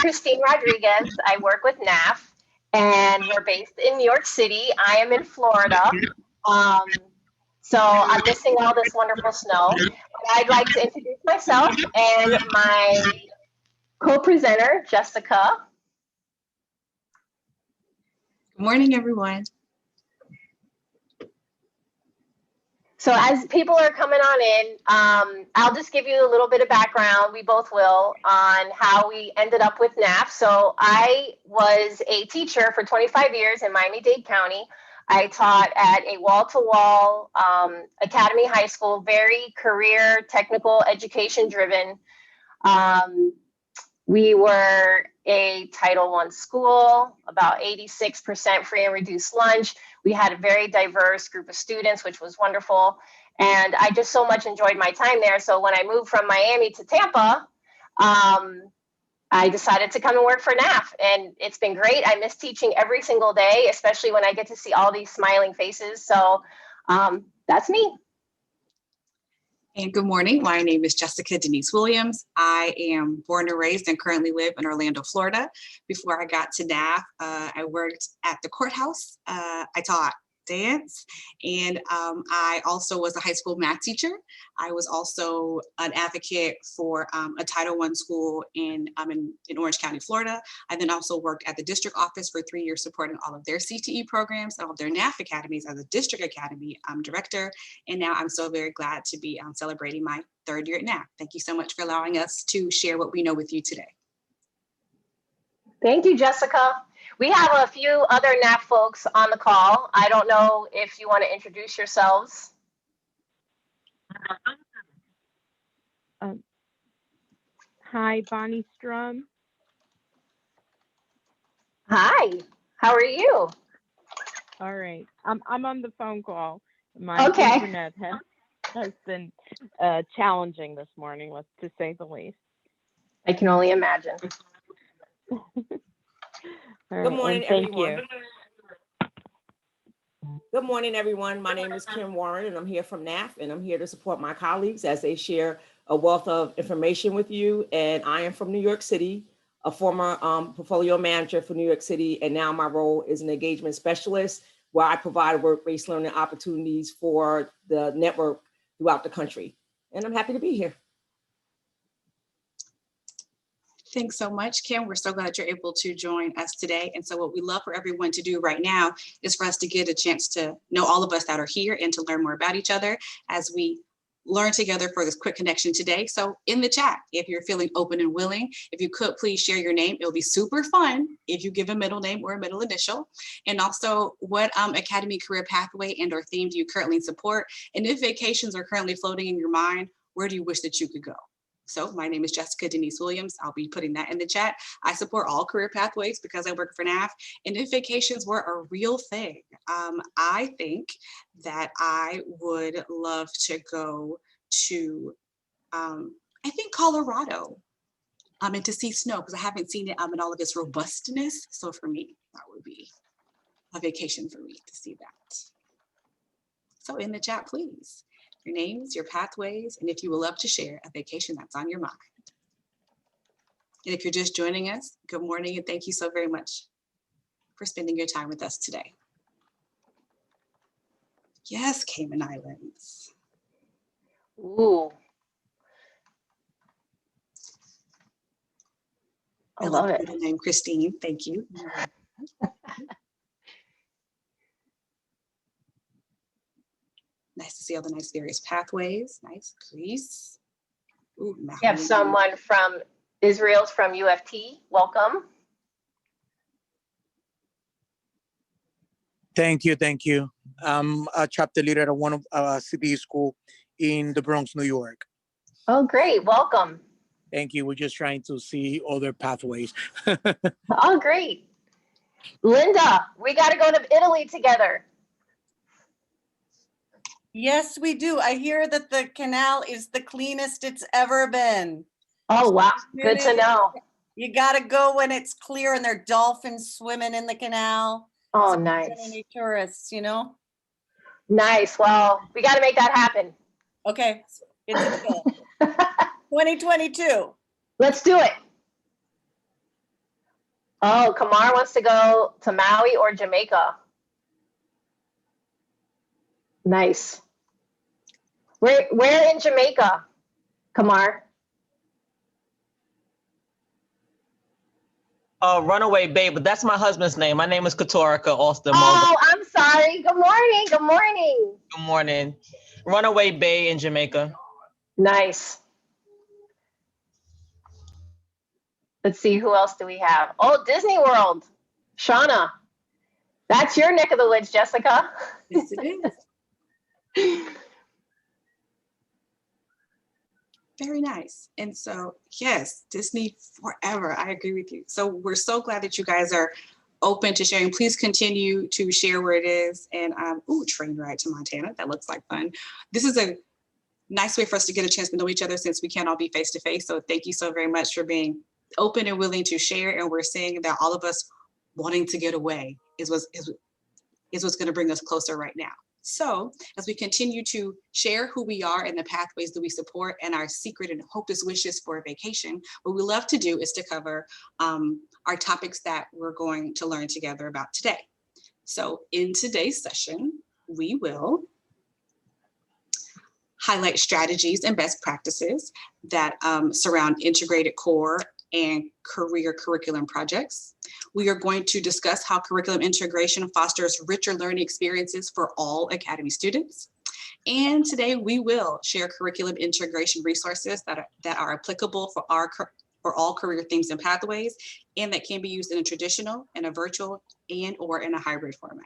Christine Rodriguez. I work with NAF, and we're based in New York City. I am in Florida. Um, so I'm missing all this wonderful snow. But I'd like to introduce myself and my co-presenter, Jessica. Good morning, everyone. So as people are coming on in, I'll just give you a little bit of background, we both will, on how we ended up with NAF. So I was a teacher for 25 years in Miami-Dade County. I taught at a wall-to-wall academy high school, very career, technical, education-driven. We were a Title I school, about 86% free and reduced lunch. We had a very diverse group of students, which was wonderful. And I just so much enjoyed my time there. So when I moved from Miami to Tampa, I decided to come and work for NAF. And it's been great. I miss teaching every single day, especially when I get to see all these smiling faces. So that's me. And good morning. My name is Jessica Denise Williams. I am born and raised and currently live in Orlando, Florida. Before I got to NAF, I worked at the courthouse. I taught dance, and I also was a high school math teacher. I was also an advocate for a Title I school in Orange County, Florida. I then also worked at the district office for 3 years supporting all of their CTE programs, all of their NAF academies as a district academy director. And now I'm so very glad to be celebrating my 3rd year at NAF. Thank you so much for allowing us to share what we know with you today. Thank you, Jessica. We have a few other NAF folks on the call. I don't know if you want to introduce yourselves. Hi, Bonnie Strum. Hi, how are you? All right, I'm on the phone call. My internet has been challenging this morning, to say the least. I can only imagine. Good morning, everyone. Good morning, everyone. My name is Kim Warren, and I'm here from NAF, and I'm here to support my colleagues as they share a wealth of information with you. And I am from New York City, a former portfolio manager for New York City, and now my role is an engagement specialist, where I provide work-based learning opportunities for the network throughout the country. And I'm happy to be here. Thanks so much, Kim. We're so glad you're able to join us today. And so what we love for everyone to do right now is for us to get a chance to know all of us that are here and to learn more about each other as we learn together for this quick connection today. So in the chat, if you're feeling open and willing, if you could please share your name. It'll be super fun if you give a middle name or a middle initial. And also what academy career pathway and or theme do you currently support? And if vacations are currently floating in your mind, where do you wish that you could go? So my name is Jessica Denise Williams. I'll be putting that in the chat. I support all career pathways because I work for NAF. And if vacations were a real thing, I think that I would love to go to, I think Colorado, and to see snow, because I haven't seen it in all of its robustness. So for me, that would be a vacation for me to see that. So in the chat, please. Your names, your pathways, and if you would love to share a vacation that's on your mind. And if you're just joining us, good morning and thank you so very much for spending your time with us today. Yes, Cayman Islands. Ooh. I love it. The name Christine, thank you. Nice to see all the nice various pathways. Nice, Greece. Ooh, we have someone from Israel's from UFT. Welcome. Thank you, thank you. I'm a chapter leader at one of CTE school in the Bronx, New York. Oh, great, welcome. Thank you. We're just trying to see other pathways. Oh, great. Linda, we got to go to Italy together. Yes, we do. I hear that the canal is the cleanest it's ever been. Oh, wow. Good to know. You got to go when it's clear and there are dolphins swimming in the canal. Oh, so nice. Any tourists, you know? Nice. Well, we got to make that happen. Okay. It's 2022. Let's do it. Oh, Kamar wants to go to Maui or Jamaica. Nice. Where in Jamaica, Kamar? Runaway Bay, but that's my husband's name. My name is Katorika Austin Mulder. Oh, I'm sorry. Good morning. Good morning. Good morning. Runaway Bay in Jamaica. Nice. Let's see, who else do we have? Oh, Disney World. Shauna. That's your neck of the woods, Jessica. Yes, it is. Very nice. And so, yes, Disney forever. I agree with you. So we're so glad that you guys are open to sharing. Please continue to share where it is. And train ride to Montana. That looks like fun. This is a nice way for us to get a chance to know each other since we can't all be face to face. So thank you so very much for being open and willing to share. And we're seeing that all of us wanting to get away is what's going to bring us closer right now. So as we continue to share who we are and the pathways that we support and our secret and hopeless wishes for a vacation, what we love to do is to cover our topics that we're going to learn together about today. So in today's session, we will highlight strategies and best practices that surround integrated core and career curriculum projects. We are going to discuss how curriculum integration fosters richer learning experiences for all Academy students. And today we will share curriculum integration resources that are applicable for all career themes and pathways, and that can be used in a traditional, in a virtual, and or in a hybrid format.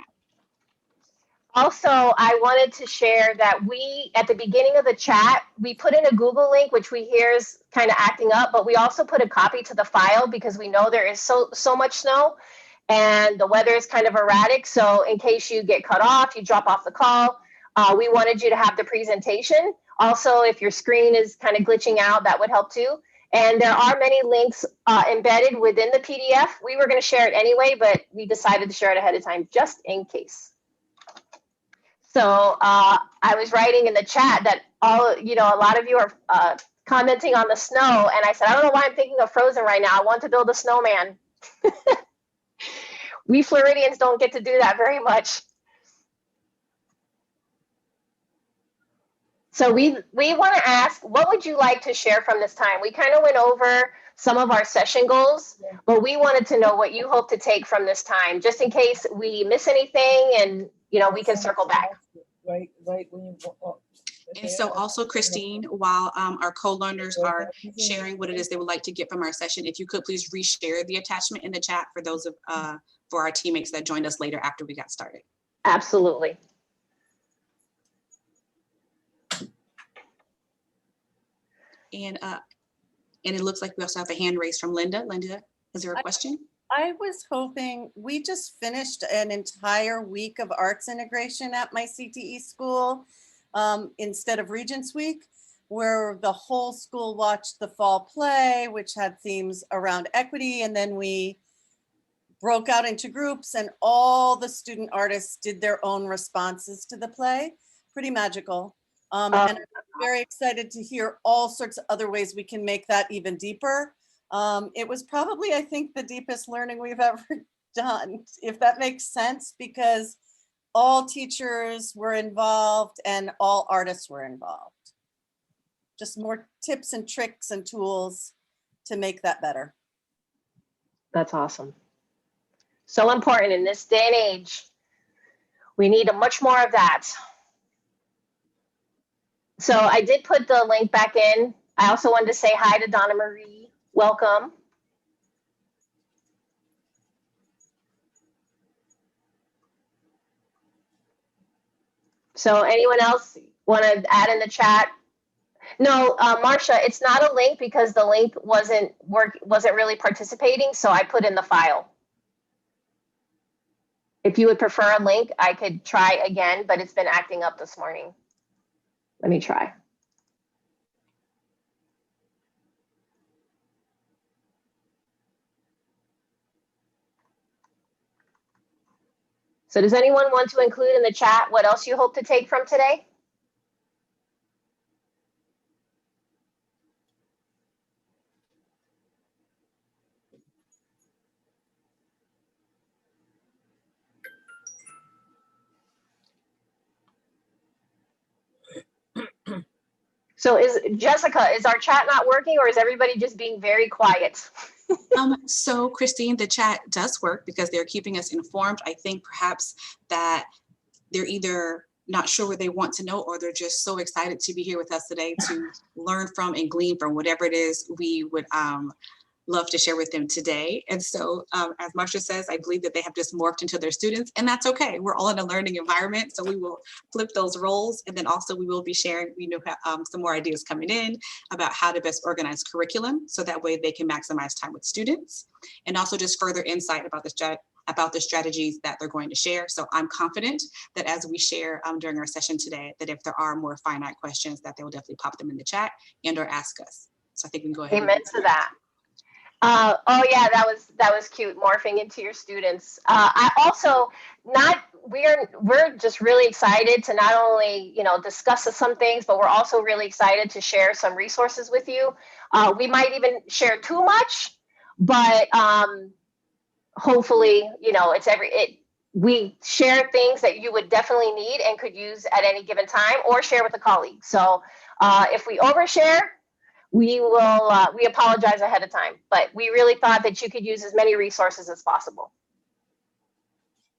Also, I wanted to share that at the beginning of the chat, we put in a Google link, which we hear is kind of acting up, but we also put a copy to the file because we know there is so much snow and the weather is kind of erratic. So in case you get cut off, you drop off the call, we wanted you to have the presentation. Also, if your screen is kind of glitching out, that would help too. And there are many links embedded within the PDF. We were going to share it anyway, but we decided to share it ahead of time just in case. So I was writing in the chat that a lot of you are commenting on the snow. And I said, I don't know why I'm thinking of Frozen right now. I want to build a snowman. We Floridians don't get to do that very much. So we want to ask, what would you like to share from this time? We kind of went over some of our session goals, but we wanted to know what you hope to take from this time, just in case we miss anything and we can circle back. Right when you. And so also, Christine, while our co-learners are sharing what it is they would like to get from our session, if you could please reshare the attachment in the chat for those for our teammates that joined us later after we got started. Absolutely. And it looks like we also have a hand raised from Linda. Linda, is there a question? I was hoping, we just finished an entire week of arts integration at my CTE school instead of Regents Week, where the whole school watched the fall play, which had themes around equity. And then we broke out into groups and all the student artists did their own responses to the play. Pretty magical. And I'm very excited to hear all sorts of other ways we can make that even deeper. It was probably, I think, the deepest learning we've ever done, if that makes sense, because all teachers were involved and all artists were involved. Just more tips and tricks and tools to make that better. That's awesome. So important in this day and age. We need much more of that. So I did put the link back in. I also wanted to say hi to Donna Marie. Welcome. So anyone else want to add in the chat? No, Marcia, it's not a link because the link wasn't really participating. So I put in the file. If you would prefer a link, I could try again, but it's been acting up this morning. Let me try. So does anyone want to include in the chat what else you hope to take from today? So Jessica, is our chat not working, or is everybody just being very quiet? So Christine, the chat does work because they're keeping us informed. I think perhaps that they're either not sure what they want to know, or they're just so excited to be here with us today to learn from and glean from whatever it is we would love to share with them today. And so as Marsha says, I believe that they have just morphed into their students, and that's okay. We're all in a learning environment, so we will flip those roles. And then also we will be sharing, some more ideas coming in about how to best organize curriculum, so that way they can maximize time with students, and also just further insight about the strategies that they're going to share. So I'm confident that as we share during our session today, that if there are more finite questions, that they will definitely pop them in the chat and or ask us. So I think we can go ahead. Amen to that. Oh yeah, that was cute, morphing into your students. I also we're just really excited to not only discuss some things, but we're also really excited to share some resources with you. We might even share too much, but hopefully we share things that you would definitely need and could use at any given time, or share with a colleague. So if we overshare, we apologize ahead of time, but we really thought that you could use as many resources as possible.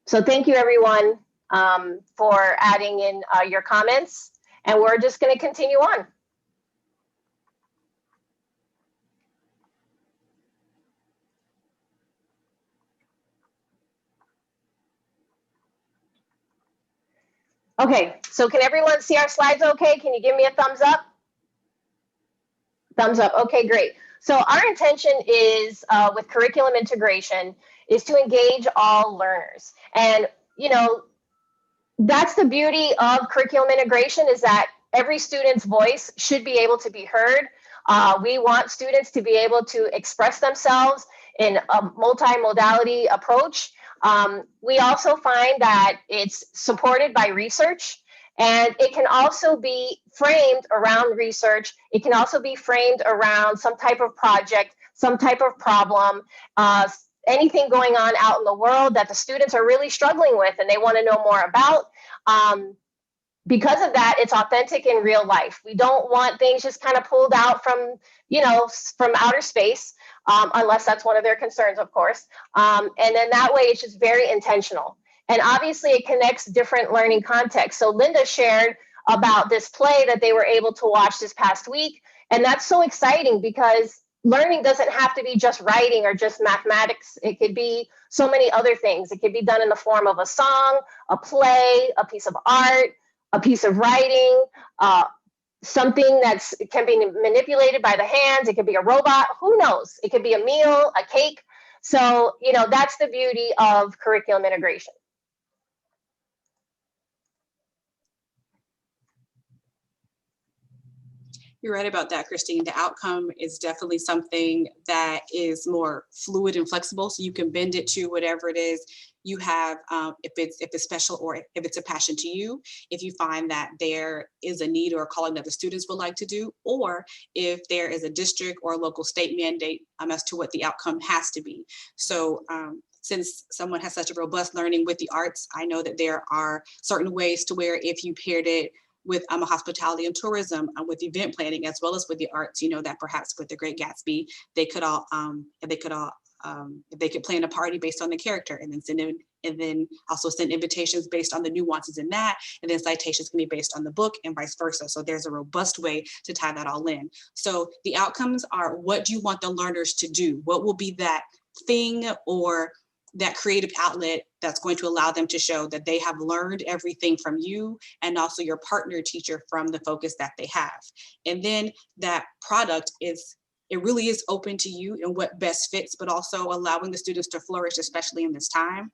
So thank you everyone for adding in your comments, and we're just going to continue on. Okay, so can everyone see our slides okay? Can you give me a thumbs up? Thumbs up. Okay, great. So our intention is with curriculum integration is to engage all learners. And, that's the beauty of curriculum integration, is that every student's voice should be able to be heard. We want students to be able to express themselves in a multimodality approach. We also find that it's supported by research. And it can also be framed around research. It can also be framed around some type of project, some type of problem, anything going on out in the world that the students are really struggling with and they want to know more about. Because of that, it's authentic in real life. We don't want things just kind of pulled out from, from outer space, unless that's one of their concerns, of course. And then that way it's just very intentional. And obviously it connects different learning contexts. So Linda shared about this play that they were able to watch this past week. And that's so exciting because learning doesn't have to be just writing or just mathematics. It could be so many other things. It could be done in the form of a song, a play, a piece of art, a piece of writing, something that can be manipulated by the hands. It could be a robot, who knows? It could be a meal, a cake. So, that's the beauty of curriculum integration. You're right about that, Christine. The outcome is definitely something that is more fluid and flexible, so you can bend it to whatever it is you have, if it's special or if it's a passion to you, if you find that there is a need or a calling that the students would like to do, or if there is a district or a local state mandate as to what the outcome has to be. So since someone has such a robust learning with the arts, I know that there are certain ways to where if you paired it with hospitality and tourism, with event planning, as well as with the arts, that perhaps with the Great Gatsby, they could all, if they could plan a party based on the character, and then also send invitations based on the nuances in that, and then citations can be based on the book and vice versa. So there's a robust way to tie that all in. So the outcomes are, what do you want the learners to do? What will be that thing or that creative outlet that's going to allow them to show that they have learned everything from you and also your partner teacher from the focus that they have. And then that product it really is open to you and what best fits, but also allowing the students to flourish, especially in this time.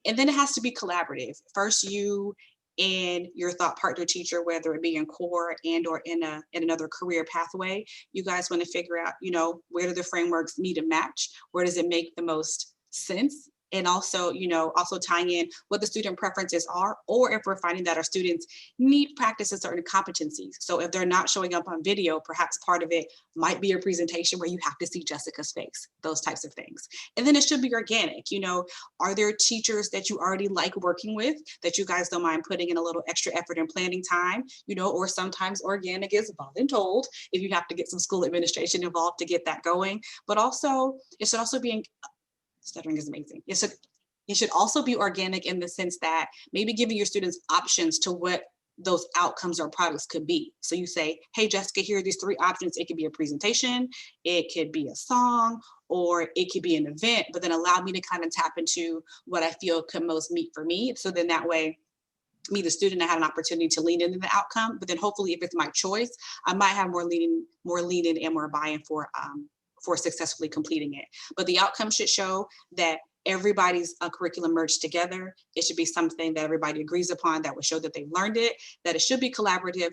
And then it has to be collaborative. First, you and your thought partner teacher, whether it be in core and or in another career pathway, you guys want to figure out, where do the frameworks meet and match? Where does it make the most sense? and also, also tying in what the student preferences are, or if we're finding that our students need practice in certain competencies. So if they're not showing up on video, perhaps part of it might be a presentation where you have to see Jessica's face, those types of things. And then it should be organic. Are there teachers that you already like working with that you guys don't mind putting in a little extra effort and planning time, or sometimes organic is voluntold if you have to get some school administration involved to get that going. But also, it should also be, stuttering is amazing. It should also be organic in the sense that maybe giving your students options to what those outcomes or products could be. So you say, hey, Jessica, here are these 3 options. It could be a presentation, it could be a song, or it could be an event, but then allow me to kind of tap into what I feel could most meet for me. So then that way, me, the student, I had an opportunity to lean into the outcome, but then hopefully if it's my choice, I might have more lean in and more buy-in for successfully completing it. But the outcome should show that everybody's curriculum merged together. It should be something that everybody agrees upon, that would show that they've learned it, that it should be collaborative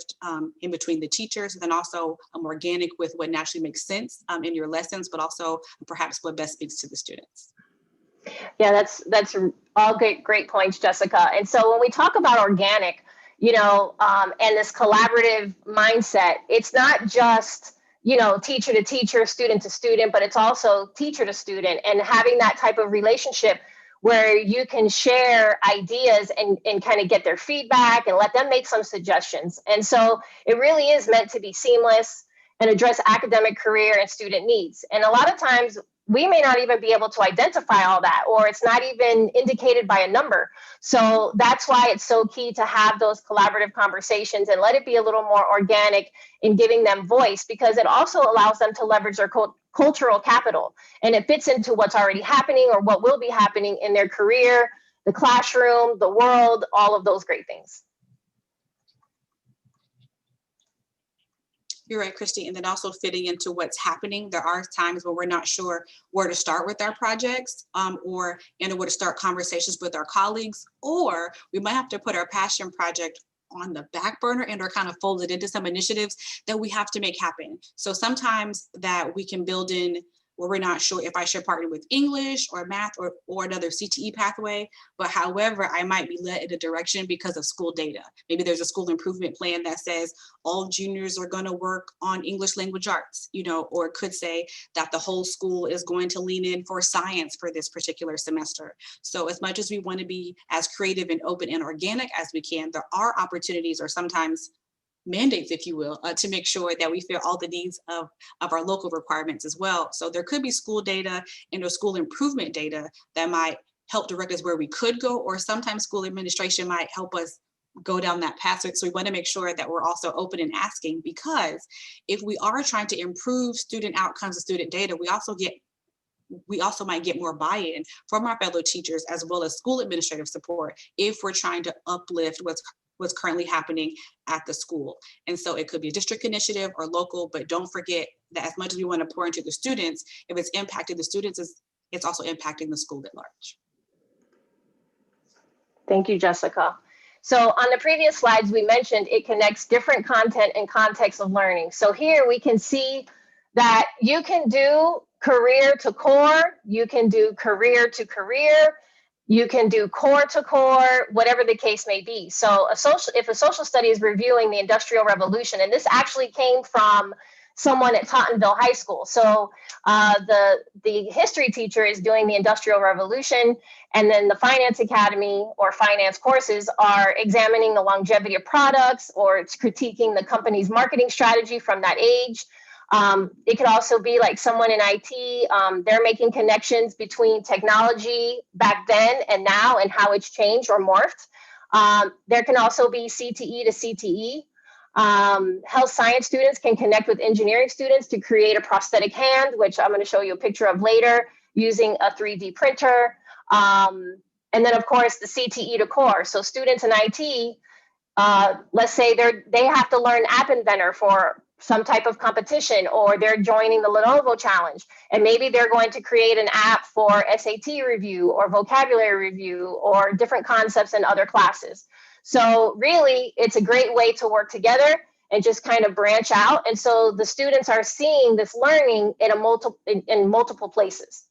in between the teachers, and then also organic with what naturally makes sense in your lessons, but also perhaps what best speaks to the students. Yeah, that's all great points, Jessica. And so when we talk about organic, and this collaborative mindset, it's not just, teacher to teacher, student to student, but it's also teacher to student, and having that type of relationship where you can share ideas and kind of get their feedback and let them make some suggestions. And so it really is meant to be seamless and address academic, career, and student needs. And a lot of times we may not even be able to identify all that, or it's not even indicated by a number. So that's why it's so key to have those collaborative conversations and let it be a little more organic in giving them voice, because it also allows them to leverage their cultural capital, and it fits into what's already happening or what will be happening in their career, the classroom, the world, all of those great things. You're right, Christy. And then also fitting into what's happening. There are times when we're not sure where to start with our projects or where to start conversations with our colleagues, or we might have to put our passion project on the back burner and are kind of folded into some initiatives that we have to make happen. So sometimes that we can build in where we're not sure if I should partner with English or math or another CTE pathway, but however, I might be led in a direction because of school data. Maybe there's a school improvement plan that says all juniors are going to work on English language arts, or it could say that the whole school is going to lean in for science for this particular semester. So as much as we want to be as creative and open and organic as we can, there are opportunities or sometimes mandates, if you will, to make sure that we fill all the needs of our local requirements as well. So there could be school data and or school improvement data that might help direct us where we could go, or sometimes school administration might help us go down that path. So we want to make sure that we're also open and asking, because if we are trying to improve student outcomes and student data, we also might get more buy-in from our fellow teachers as well as school administrative support if we're trying to uplift what's currently happening at the school. And so it could be a district initiative or local, but don't forget that as much as we want to pour into the students, if it's impacting the students, it's also impacting the school at large. Thank you, Jessica. So on the previous slides, we mentioned it connects different content and context of learning. So here we can see that you can do career to core, you can do career to career, you can do core to core, whatever the case may be. So if a social study is reviewing the Industrial Revolution, and this actually came from someone at Tottenville High School. So the history teacher is doing the Industrial Revolution, and then the Finance Academy or finance courses are examining the longevity of products, or it's critiquing the company's marketing strategy from that age. It could also be like someone in IT, they're making connections between technology back then and now and how it's changed or morphed. There can also be CTE to CTE. Health science students can connect with engineering students to create a prosthetic hand, which I'm going to show you a picture of later using a 3D printer. And then, of course, the CTE to core. So students in IT, let's say they have to learn App Inventor for some type of competition, or they're joining the Lenovo challenge, and maybe they're going to create an app for SAT review or vocabulary review or different concepts in other classes. So really, it's a great way to work together and just kind of branch out. And so the students are seeing this learning in multiple places.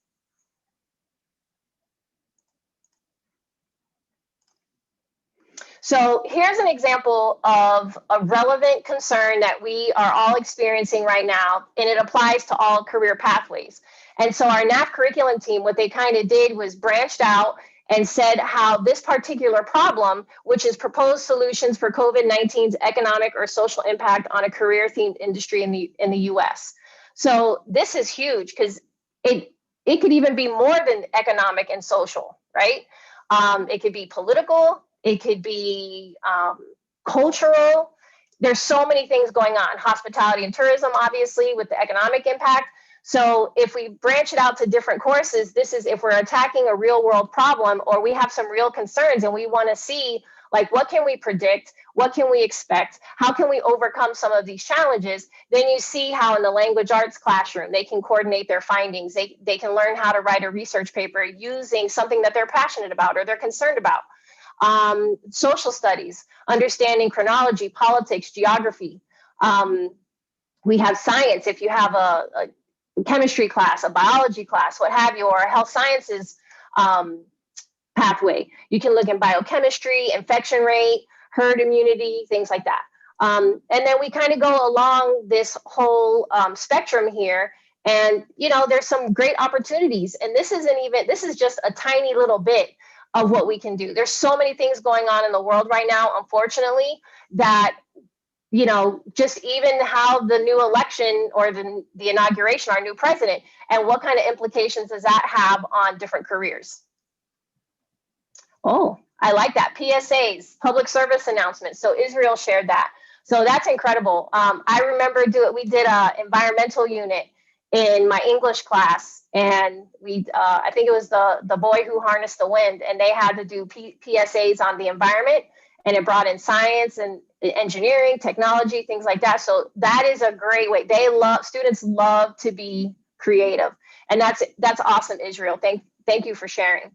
So here's an example of a relevant concern that we are all experiencing right now, and it applies to all career pathways. And so our NAF curriculum team, what they kind of did was branched out and said how this particular problem, which is proposed solutions for COVID-19's economic or social impact on a career-themed industry in the US. So this is huge because it could even be more than economic and social, right? It could be political, it could be cultural. There's so many things going on. Hospitality and tourism, obviously, with the economic impact. So if we branch it out to different courses, this is if we're attacking a real world problem or we have some real concerns and we want to see like what can we predict, what can we expect, how can we overcome some of these challenges, then you see how in the language arts classroom they can coordinate their findings, they can learn how to write a research paper using something that they're passionate about or they're concerned about. Social studies, understanding chronology, politics, geography. We have science. If you have a chemistry class, a biology class, what have you, or a health sciences pathway, you can look in biochemistry, infection rate, herd immunity, things like that. And then we kind of go along this whole spectrum here. And, you know, there's some great opportunities. And this is just a tiny little bit of what we can do. There's so many things going on in the world right now, unfortunately, that, you know, just even how the new election or the inauguration, our new president, and what kind of implications does that have on different careers? Oh, I like that. PSAs, public service announcements. So Israel shared that. So that's incredible. I remember we did an environmental unit in my English class, and I think it was the boy who harnessed the wind, and they had to do PSAs on the environment, and it brought in science and engineering, technology, things like that. So that is a great way. Students love to be creative, and that's awesome, Israel. Thank you for sharing.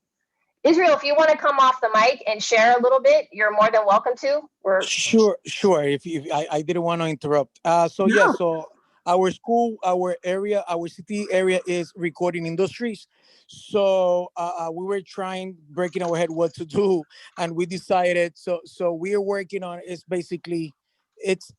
Israel, if you want to come off the mic and share a little bit, you're more than welcome to. Sure. If I didn't want to interrupt. So No. yeah, so our school, our area, our city area is recording industries. So we were breaking our head what to do, and we decided. So we are working on it's basically it's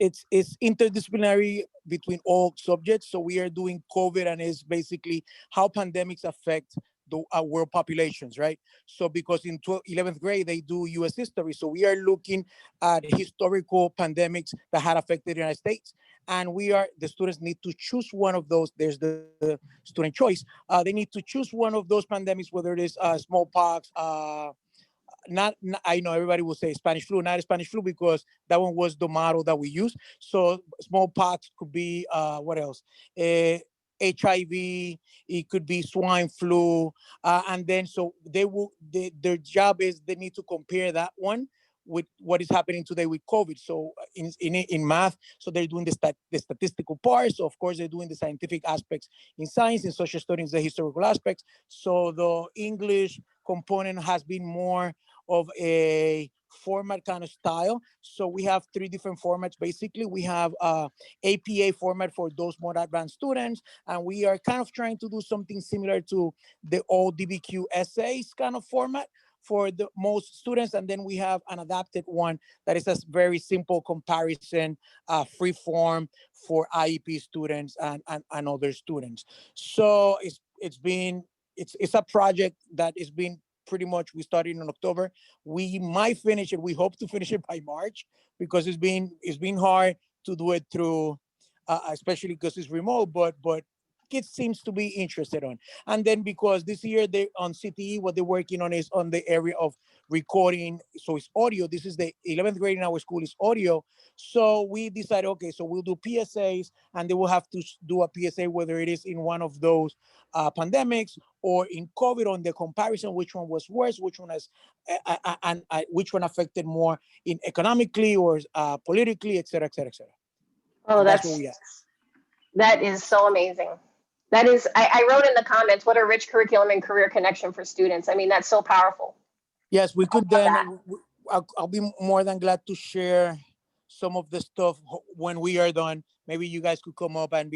interdisciplinary between all subjects. So we are doing COVID, and it's basically how pandemics affect the world populations, right? So because in 11th grade they do U.S. history, so we are looking at historical pandemics that had affected the United States, and the students need to choose one of those. There's the student choice. They need to choose one of those pandemics, whether it is smallpox. Not, I know everybody will say Spanish flu, not Spanish flu, because that one was the model that we used. So smallpox could be what else? HIV, it could be swine flu, and then so their job is they need to compare that one with what is happening today with COVID. So in math, so they're doing the statistical part. So of course they're doing the scientific aspects in science, in social studies, the historical aspects. So the English component has been more of a format kind of style. So we have 3 different formats. Basically, we have APA format for those more advanced students, and we are kind of trying to do something similar to the old DBQ essays kind of format for the most students. And then we have an adapted one that is a very simple comparison, free form for IEP students and other students. So it's a project that is being pretty much, we started in October. We might finish it. We hope to finish it by March, because it's been hard to do it through, especially because it's remote, but kids seems to be interested on. And then because this year they on CTE, what they're working on is on the area of recording. So it's audio. This is the 11th grade in our school is audio. So we decided, okay, so we'll do PSAs, and they will have to do a PSA, whether it is in one of those pandemics or in COVID, on the comparison, which one was worse, which one has, and which one affected more in economically or politically, et cetera, et cetera, et cetera. Oh, and that's what we have. That is so amazing. That is, I wrote in the comments, what a rich curriculum and career connection for students. I mean, that's so powerful. Yes, we could then, I'll be more than glad to share some of the stuff when we are done. Maybe you guys could come up and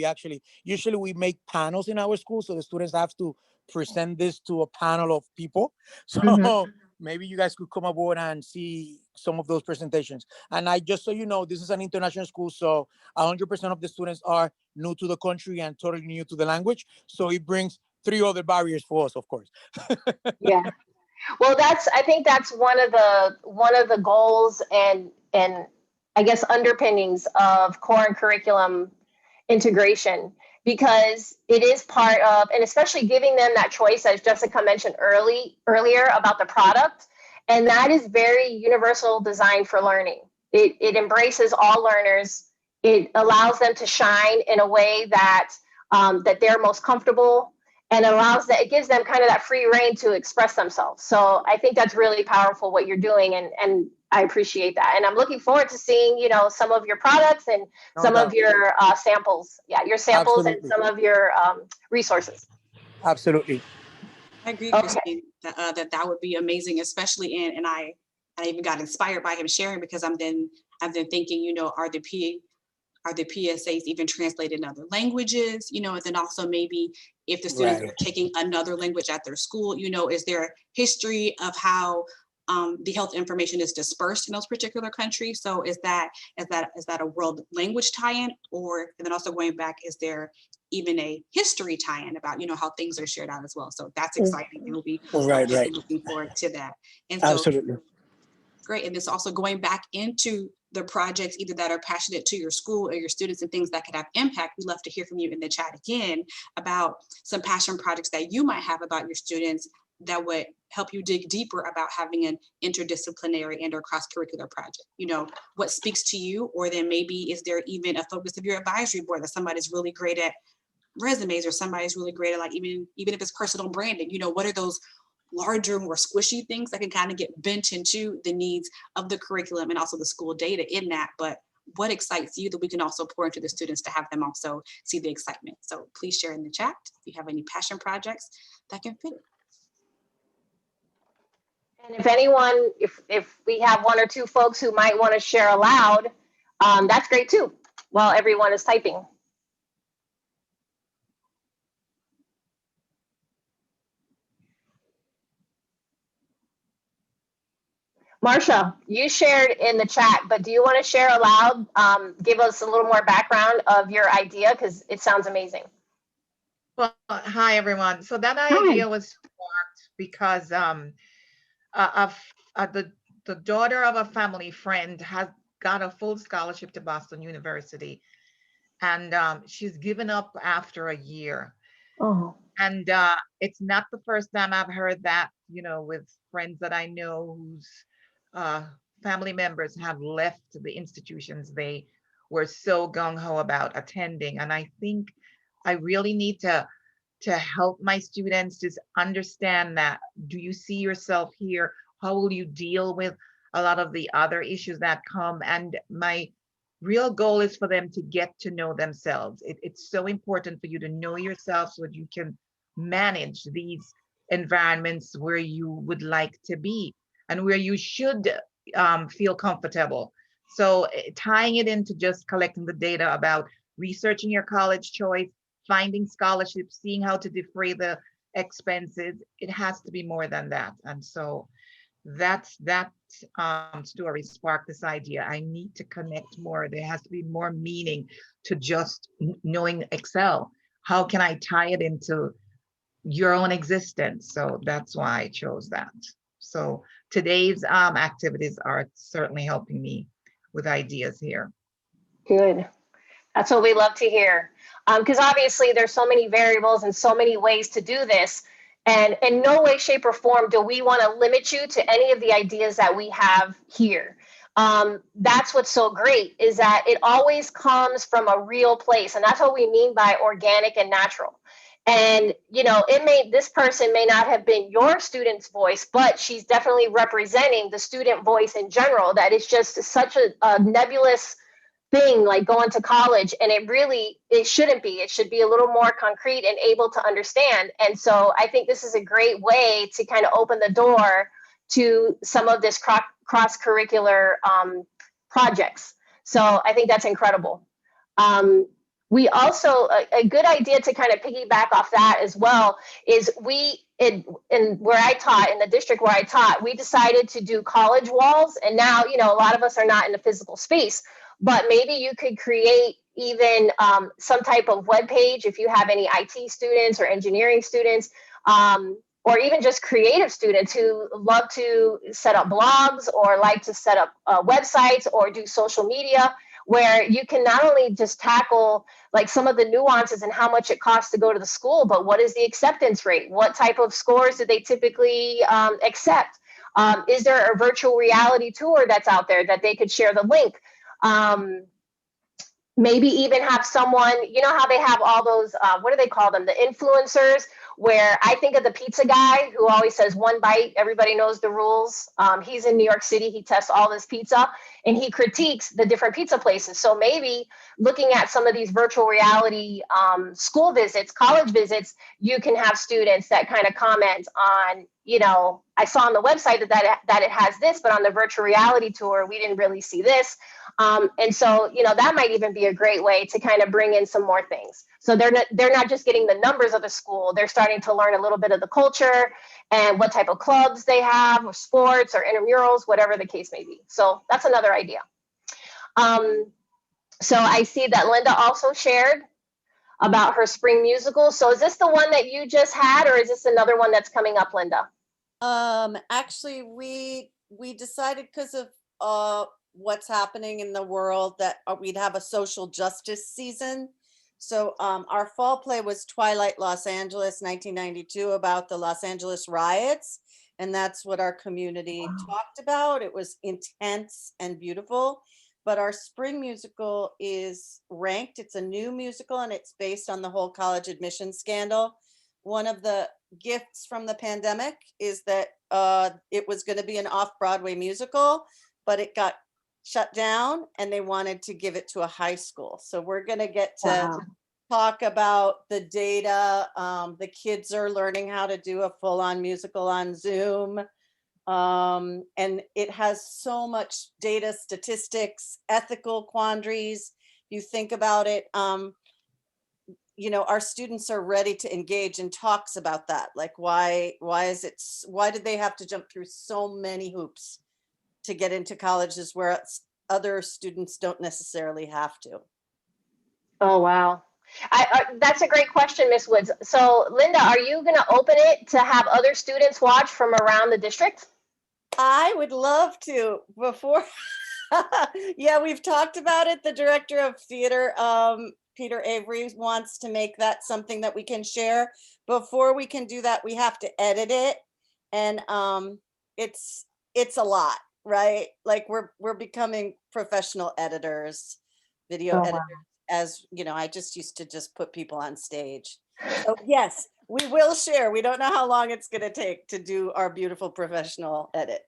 usually we make panels in our school. So the students have to present this to a panel of people. So maybe you guys could come aboard and see some of those presentations. And I just so you know, this is an international school, so 100% of the students are new to the country and totally new to the language. So it brings three other barriers for us, of course. Yeah. Well, I think that's one of the goals and I guess underpinnings of core and curriculum integration, because it is part of, and especially giving them that choice, as Jessica mentioned earlier about the product, and that is very universal design for learning. It embraces all learners. It allows them to shine in a way that that they're most comfortable, and it gives them kind of that free reign to express themselves. So I think that's really powerful what you're doing, and I appreciate that. And I'm looking forward to seeing, some of your products and some of your samples. Yeah, your samples and Absolutely. some of your resources. Absolutely. I agree, Okay. Christine, that would be amazing, especially and I even got inspired by him sharing, because I've been thinking, are the PSAs even translated in other languages, and then also maybe if the students Right. are taking another language at their school, is there a history of how the health information is dispersed in those particular countries? So is that a world language tie-in, and then also going back, is there even a history tie-in about how things are shared out as well? So that's exciting. We'll be Right. looking forward to that. And so Absolutely. great. And this also going back into the projects either that are passionate to your school or your students and things that could have impact. We'd love to hear from you in the chat again about some passion projects that you might have about your students that would help you dig deeper about having an interdisciplinary and or cross-curricular project. What speaks to you, or then maybe is there even a focus of your advisory board that somebody's really great at resumes, or somebody's really great at, like, even if it's personal branding, what are those larger, more squishy things that can kind of get bent into the needs of the curriculum and also the school data in that, but what excites you that we can also pour into the students to have them also see the excitement. So please share in the chat if you have any passion projects that can fit. And if anyone, if we have one or two folks who might want to share aloud, that's great too, while everyone is typing. Marsha, you shared in the chat, but do you want to share aloud? Give us a little more background of your idea, because it sounds amazing. Well, hi everyone. So that idea was sparked because the daughter of a family friend has got a full scholarship to Boston University, and she's given up after a year. Oh. And it's not the first time I've heard that, with friends that I know whose family members have left the institutions they were so gung-ho about attending. And I think I really need to help my students just understand that. Do you see yourself here? How will you deal with a lot of the other issues that come? And my real goal is for them to get to know themselves. It's so important for you to know yourself so that you can manage these environments where you would like to be and where you should feel comfortable. So tying it into just collecting the data about researching your college choice, finding scholarships, seeing how to defray the expenses, it has to be more than that. And so that story sparked this idea. I need to connect more. There has to be more meaning to just knowing Excel. How can I tie it into your own existence? So that's why I chose that. So today's activities are certainly helping me with ideas here. Good. That's what we love to hear. Because obviously there's so many variables and so many ways to do this. And in no way, shape, or form do we want to limit you to any of the ideas that we have here. That's what's so great, is that it always comes from a real place. And that's what we mean by organic and natural. And, this person may not have been your student's voice, but she's definitely representing the student voice in general. That is just such a nebulous thing, like going to college, and it shouldn't be. It should be a little more concrete and able to understand. And so I think this is a great way to kind of open the door to some of this cross-curricular projects. So I think that's incredible. We also, a good idea to kind of piggyback off that as well is in where I taught, in the district where I taught, we decided to do college walls. And now, a lot of us are not in a physical space, but maybe you could create even some type of web page if you have any IT students or engineering students, or even just creative students who love to set up blogs or like to set up websites or do social media, where you can not only just tackle like some of the nuances and how much it costs to go to the school, but what is the acceptance rate? What type of scores do they typically accept? Is there a virtual reality tour that's out there that they could share the link? Maybe even have someone, how they have all those, what do they call them? The influencers, where I think of the pizza guy who always says one bite, everybody knows the rules. He's in New York City, he tests all this pizza and he critiques the different pizza places. So maybe looking at some of these virtual reality school visits, college visits, you can have students that kind of comment on, I saw on the website that it has this, but on the virtual reality tour, we didn't really see this. And so, that might even be a great way to kind of bring in some more things. So they're not just getting the numbers of the school, they're starting to learn a little bit of the culture and what type of clubs they have, or sports or intramurals, whatever the case may be. So that's another idea. So I see that Linda also shared about her spring musical. So is this the one that you just had, or is this another one that's coming up, Linda? Actually, we decided because of what's happening in the world that we'd have a social justice season. So our fall play was Twilight Los Angeles 1992, about the Los Angeles riots. And that's what our community talked about. It was intense and beautiful. But our spring musical is ranked. It's a new musical and it's based on the whole college admission scandal. One of the gifts from the pandemic is that it was going to be an off-Broadway musical, but it got shut down and they wanted to give it to a high school. So we're going to get to talk about the data. The kids are learning how to do a full-on musical on Zoom. And it has so much data, statistics, ethical quandaries. You think about it, our students are ready to engage in talks about that. Like, why did they have to jump through so many hoops to get into colleges where other students don't necessarily have to? Oh, wow. That's a great question, Ms. Woods. So Linda, are you going to open it to have other students watch from around the district? I would love to. Before, yeah, we've talked about it. The director of theater, Peter Avery, wants to make that something that we can share. Before we can do that, we have to edit it, and it's a lot, right? Like we're becoming professional editors, video editors. As I just used to just put people on stage. So yes, we will share. We don't know how long it's going to take to do our beautiful professional edit.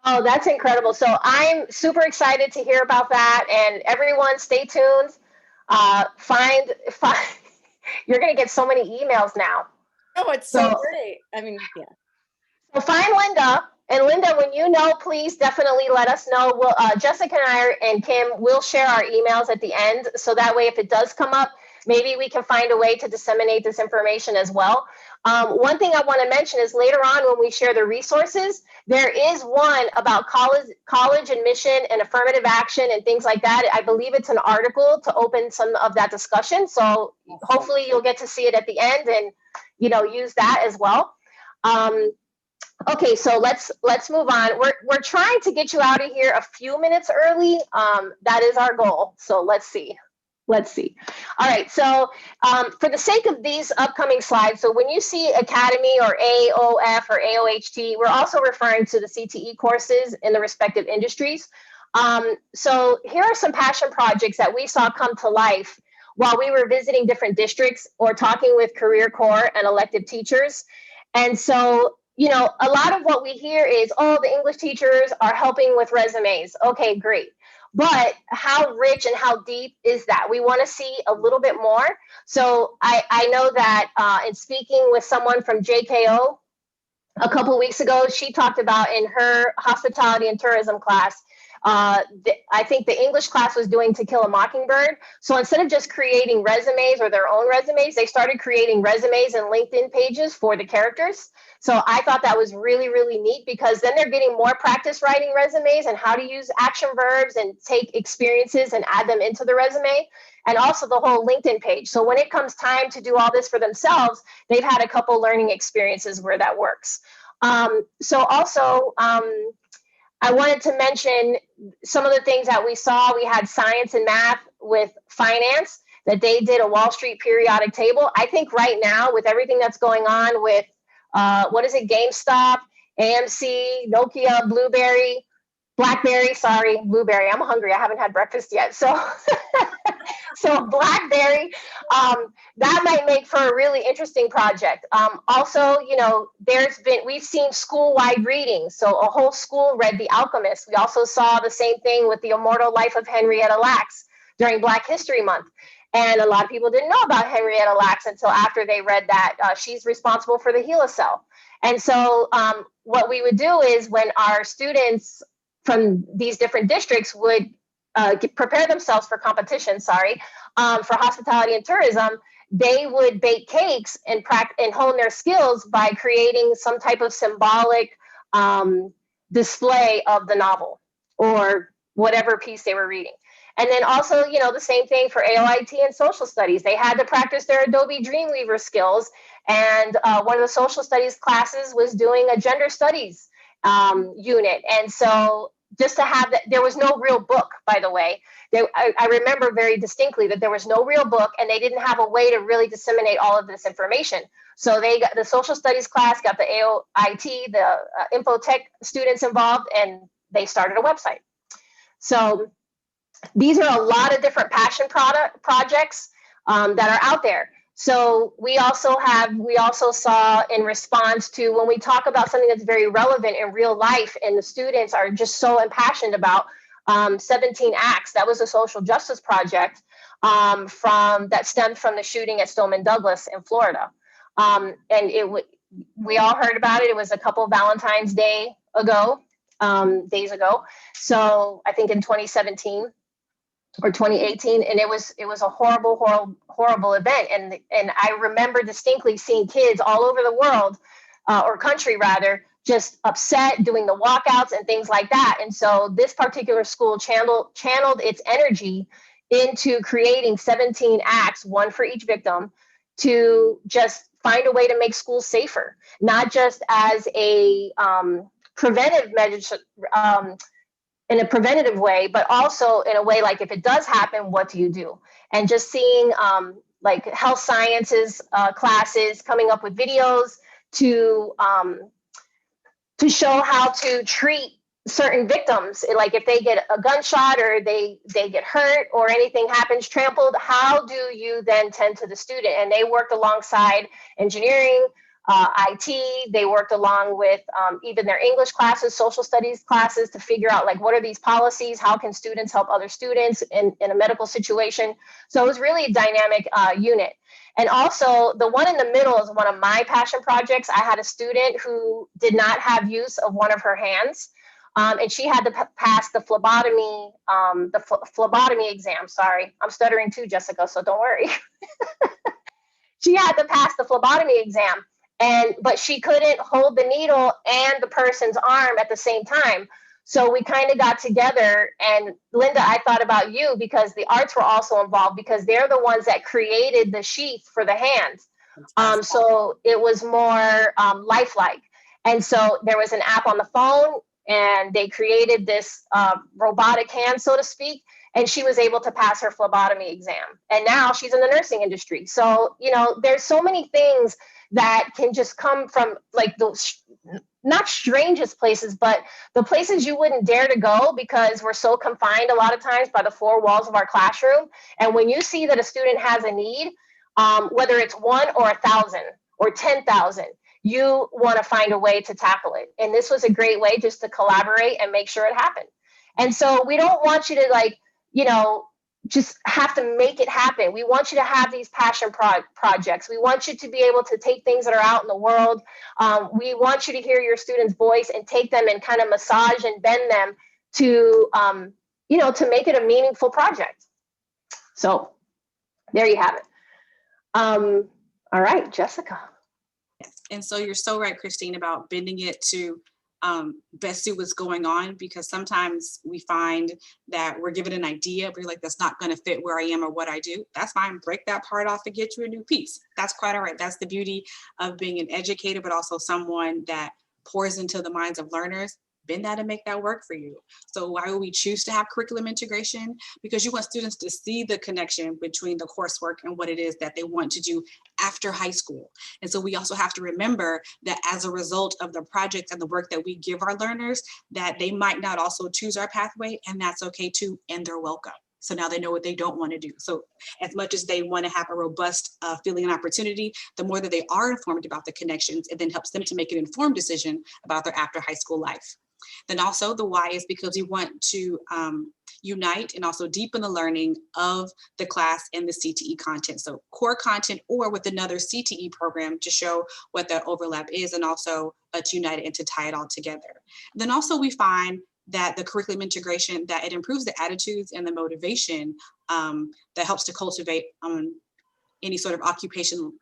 Oh, that's incredible. So I'm super excited to hear about that. And everyone stay tuned. Find you're going to get so many emails now. Oh, it's so great. I mean, yeah. So find Linda. And Linda, when you know, please definitely let us know. We'll, Jessica and I and Kim will share our emails at the end. So that way, if it does come up, maybe we can find a way to disseminate this information as well. One thing I want to mention is later on when we share the resources, there is one about college admission and affirmative action and things like that. I believe it's an article to open some of that discussion. So hopefully you'll get to see it at the end and, use that as well. Okay, so let's move on. We're trying to get you out of here a few minutes early. That is our goal. So let's see. All right, so for the sake of these upcoming slides, so when you see Academy or AOF or AOHT, we're also referring to the CTE courses in the respective industries. So here are some passion projects that we saw come to life while we were visiting different districts or talking with Career Corps and elective teachers. And so a lot of what we hear is, oh, the English teachers are helping with resumes. Okay, great. But how rich and how deep is that? We want to see a little bit more. So I know that in speaking with someone from JKO a couple of weeks ago, she talked about in her hospitality and tourism class, I think the English class was doing To Kill a Mockingbird. So instead of just creating resumes or their own resumes, they started creating resumes and LinkedIn pages for the characters. So I thought that was really, really neat, because then they're getting more practice writing resumes and how to use action verbs and take experiences and add them into the resume. And also the whole LinkedIn page. So when it comes time to do all this for themselves, they've had a couple learning experiences where that works. So also, I wanted to mention some of the things that we saw. We had science and math with finance, that they did a Wall Street periodic table. I think right now, with everything that's going on with, what is it, GameStop, AMC, Nokia, BlackBerry, sorry, Blueberry. I'm hungry. I haven't had breakfast yet. So, so BlackBerry, that might make for a really interesting project. Also, you know, we've seen school-wide readings. So a whole school read The Alchemist. We also saw the same thing with The Immortal Life of Henrietta Lacks during Black History Month. And a lot of people didn't know about Henrietta Lacks until after they read that. She's responsible for the HeLa cell. And so what we would do is, when our students from these different districts would prepare themselves for competition, for hospitality and tourism, they would bake cakes and hone their skills by creating some type of symbolic display of the novel or whatever piece they were reading. And then also, you know, the same thing for AOIT and social studies. They had to practice their Adobe Dreamweaver skills. And one of the social studies classes was doing a gender studies unit. And so just to have that, there was no real book, by the way. I remember very distinctly that there was no real book, and they didn't have a way to really disseminate all of this information. So they got the social studies class, got the AOIT, the infotech students involved, and they started a website. So these are a lot of different passion projects that are out there. So we also saw, in response to when we talk about something that's very relevant in real life and the students are just so impassioned about, 17 Acts, that was a social justice project that stemmed from the shooting at Stoneman Douglas in Florida. And we all heard about it. It was a couple of Valentine's days ago. So I think in 2017 or 2018, and it was a horrible event. And I remember distinctly seeing kids all over the world, or country rather, just upset, doing the walkouts and things like that. And so this particular school channeled its energy into creating 17 acts, one for each victim, to just find a way to make schools safer, not just as a preventive measure, in a preventative way, but also in a way like, if it does happen, what do you do? And just seeing like health sciences classes coming up with videos to show how to treat certain victims. Like if they get a gunshot or they get hurt or anything happens, trampled, how do you then tend to the student? And they worked alongside engineering, IT, they worked along with even their English classes, social studies classes, to figure out like, what are these policies? How can students help other students in a medical situation? So it was really a dynamic unit. And also the one in the middle is one of my passion projects. I had a student who did not have use of one of her hands. And she had to pass the phlebotomy, phlebotomy exam. Sorry, I'm stuttering too, Jessica, so don't worry. She had to pass the phlebotomy exam. But she couldn't hold the needle and the person's arm at the same time. So we kind of got together, and Linda, I thought about you because the arts were also involved, because they're the ones that created the sheath for the hands. So it was more lifelike. And so there was an app on the phone, and they created this robotic hand, so to speak. And she was able to pass her phlebotomy exam. And now she's in the nursing industry. So, you know, there's so many things that can just come from like those, not strangest places, but the places you wouldn't dare to go because we're so confined a lot of times by the four walls of our classroom. And when you see that a student has a need, whether it's 1 or 1,000 or 10,000, you want to find a way to tackle it. And this was a great way just to collaborate and make sure it happened. And so we don't want you to like, you know, just have to make it happen. We want you to have these passion projects. We want you to be able to take things that are out in the world. We want you to hear your students' voice and take them and kind of massage and bend them to, to make it a meaningful project. So there you have it. All right, Jessica. Yes. And so you're so right, Christine, about bending it to best suit what's going on, because sometimes we find that we're given an idea, we're like, that's not going to fit where I am or what I do. That's fine. Break that part off and get you a new piece. That's quite all right. That's the beauty of being an educator, but also someone that pours into the minds of learners. Bend that and make that work for you. So why would we choose to have curriculum integration? Because you want students to see the connection between the coursework and what it is that they want to do after high school. And so we also have to remember that as a result of the projects and the work that we give our learners, that they might not also choose our pathway, and that's okay too, and they're welcome. So now they know what they don't want to do. So as much as they want to have a robust feeling and opportunity, the more that they are informed about the connections, it then helps them to make an informed decision about their after high school life. Then also the why is because we want to unite and also deepen the learning of the class and the CTE content. So core content or with another CTE program to show what that overlap is, and also to unite it and to tie it all together. Then also we find that the curriculum integration, that it improves the attitudes and the motivation that helps to cultivate any sort of occupational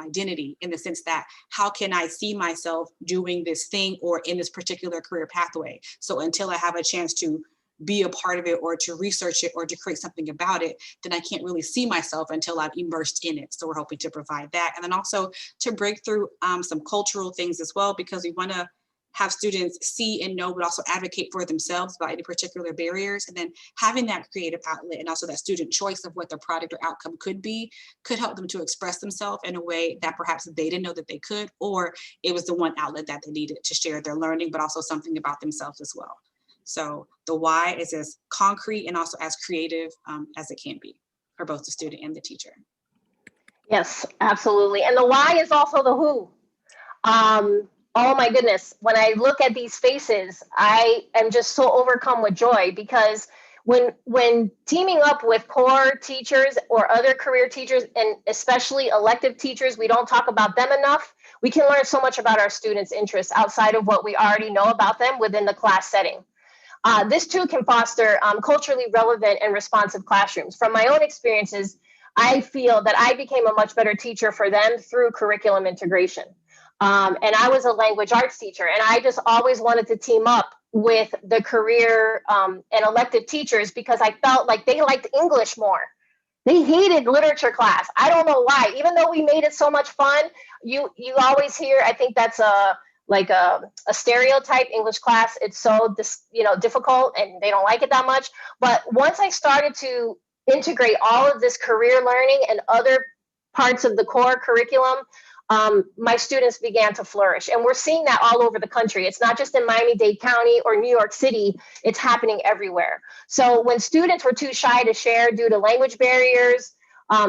identity, in the sense that how can I see myself doing this thing or in this particular career pathway? So until I have a chance to be a part of it or to research it or to create something about it, then I can't really see myself until I've immersed in it. So we're hoping to provide that. And then also to break through some cultural things as well, because we want to have students see and know, but also advocate for themselves about any particular barriers. And then having that creative outlet and also that student choice of what their product or outcome could be, could help them to express themselves in a way that perhaps they didn't know that they could, or it was the one outlet that they needed to share their learning, but also something about themselves as well. So the why is as concrete and also as creative as it can be for both the student and the teacher. Yes, absolutely. And the why is also the who. Oh my goodness, when I look at these faces, I am just so overcome with joy, because when teaming up with core teachers or other career teachers, and especially elective teachers, we don't talk about them enough. We can learn so much about our students' interests outside of what we already know about them within the class setting. This too can foster culturally relevant and responsive classrooms. From my own experiences, I feel that I became a much better teacher for them through curriculum integration. And I was a language arts teacher, and I just always wanted to team up with the career and elective teachers, because I felt like they liked English more. They hated literature class. I don't know why. Even though we made it so much fun, you always hear, I think that's a stereotype, English class. It's so difficult, and they don't like it that much. But once I started to integrate all of this career learning and other parts of the core curriculum, my students began to flourish. And we're seeing that all over the country. It's not just in Miami-Dade County or New York City, it's happening everywhere. So when students were too shy to share due to language barriers,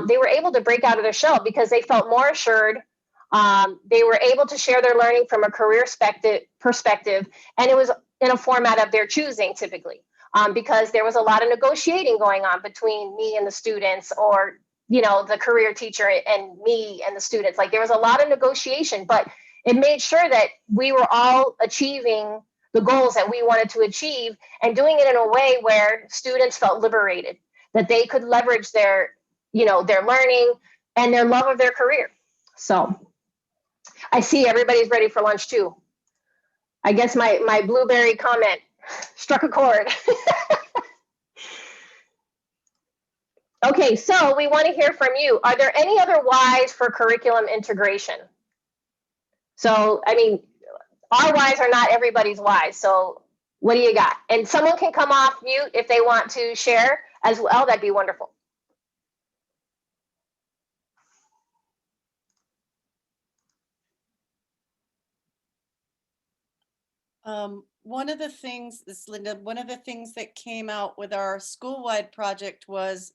they were able to break out of their shell because they felt more assured. They were able to share their learning from a career perspective, and it was in a format of their choosing typically, because there was a lot of negotiating going on between me and the students, or the career teacher and me and the students. Like, there was a lot of negotiation, but it made sure that we were all achieving the goals that we wanted to achieve, and doing it in a way where students felt liberated, that they could leverage their learning and their love of their career. So I see everybody's ready for lunch too. I guess my blueberry comment struck a chord. Okay, so we want to hear from you. Are there any other whys for curriculum integration? So, I mean, our whys are not everybody's whys. So what do you got? And someone can come off mute if they want to share as well. That'd be wonderful. One of the things, this Linda, one of the things that came out with our school-wide project was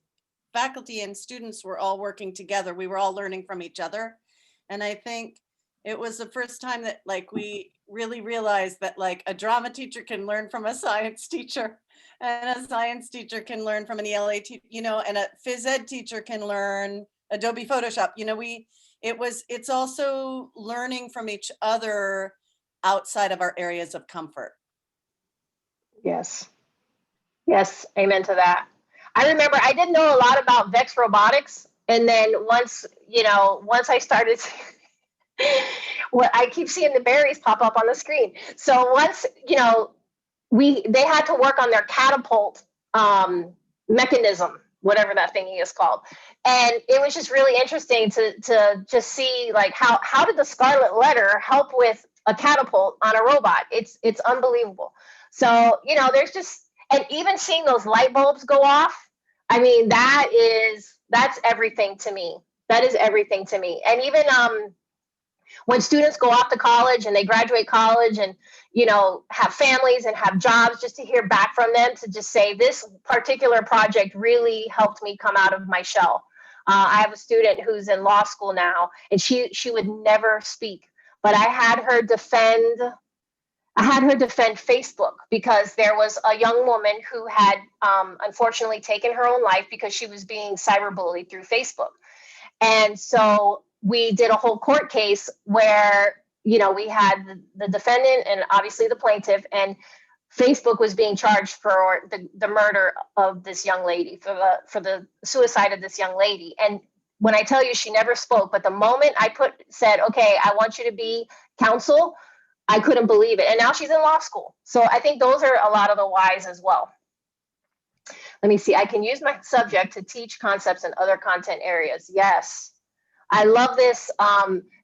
faculty and students were all working together. We were all learning from each other. And I think it was the first time that we really realized that a drama teacher can learn from a science teacher, and a science teacher can learn from an ELA teacher, and a phys ed teacher can learn Adobe Photoshop. It's also learning from each other outside of our areas of comfort. Yes. Yes. Amen to that. I remember I didn't know a lot about Vex Robotics. And then once I started, well, I keep seeing the berries pop up on the screen. So once, they had to work on their catapult mechanism, whatever that thingy is called. And it was just really interesting to just see like how did the scarlet letter help with a catapult on a robot? It's unbelievable. So, there's just, and even seeing those light bulbs go off, I mean, that's everything to me. That is everything to me. And even when students go off to college and they graduate college and have families and have jobs, just to hear back from them to just say this particular project really helped me come out of my shell. I have a student who's in law school now, and she would never speak, but I had her defend Facebook because there was a young woman who had unfortunately taken her own life because she was being cyberbullied through Facebook. And so we did a whole court case where, we had the defendant and obviously the plaintiff, and Facebook was being charged for the murder of this young lady, for the suicide of this young lady. And when I tell you she never spoke, but the moment I said, okay, I want you to be counsel, I couldn't believe it. And now she's in law school. So I think those are a lot of the whys as well. Let me see. I can use my subject to teach concepts in other content areas. Yes. I love this.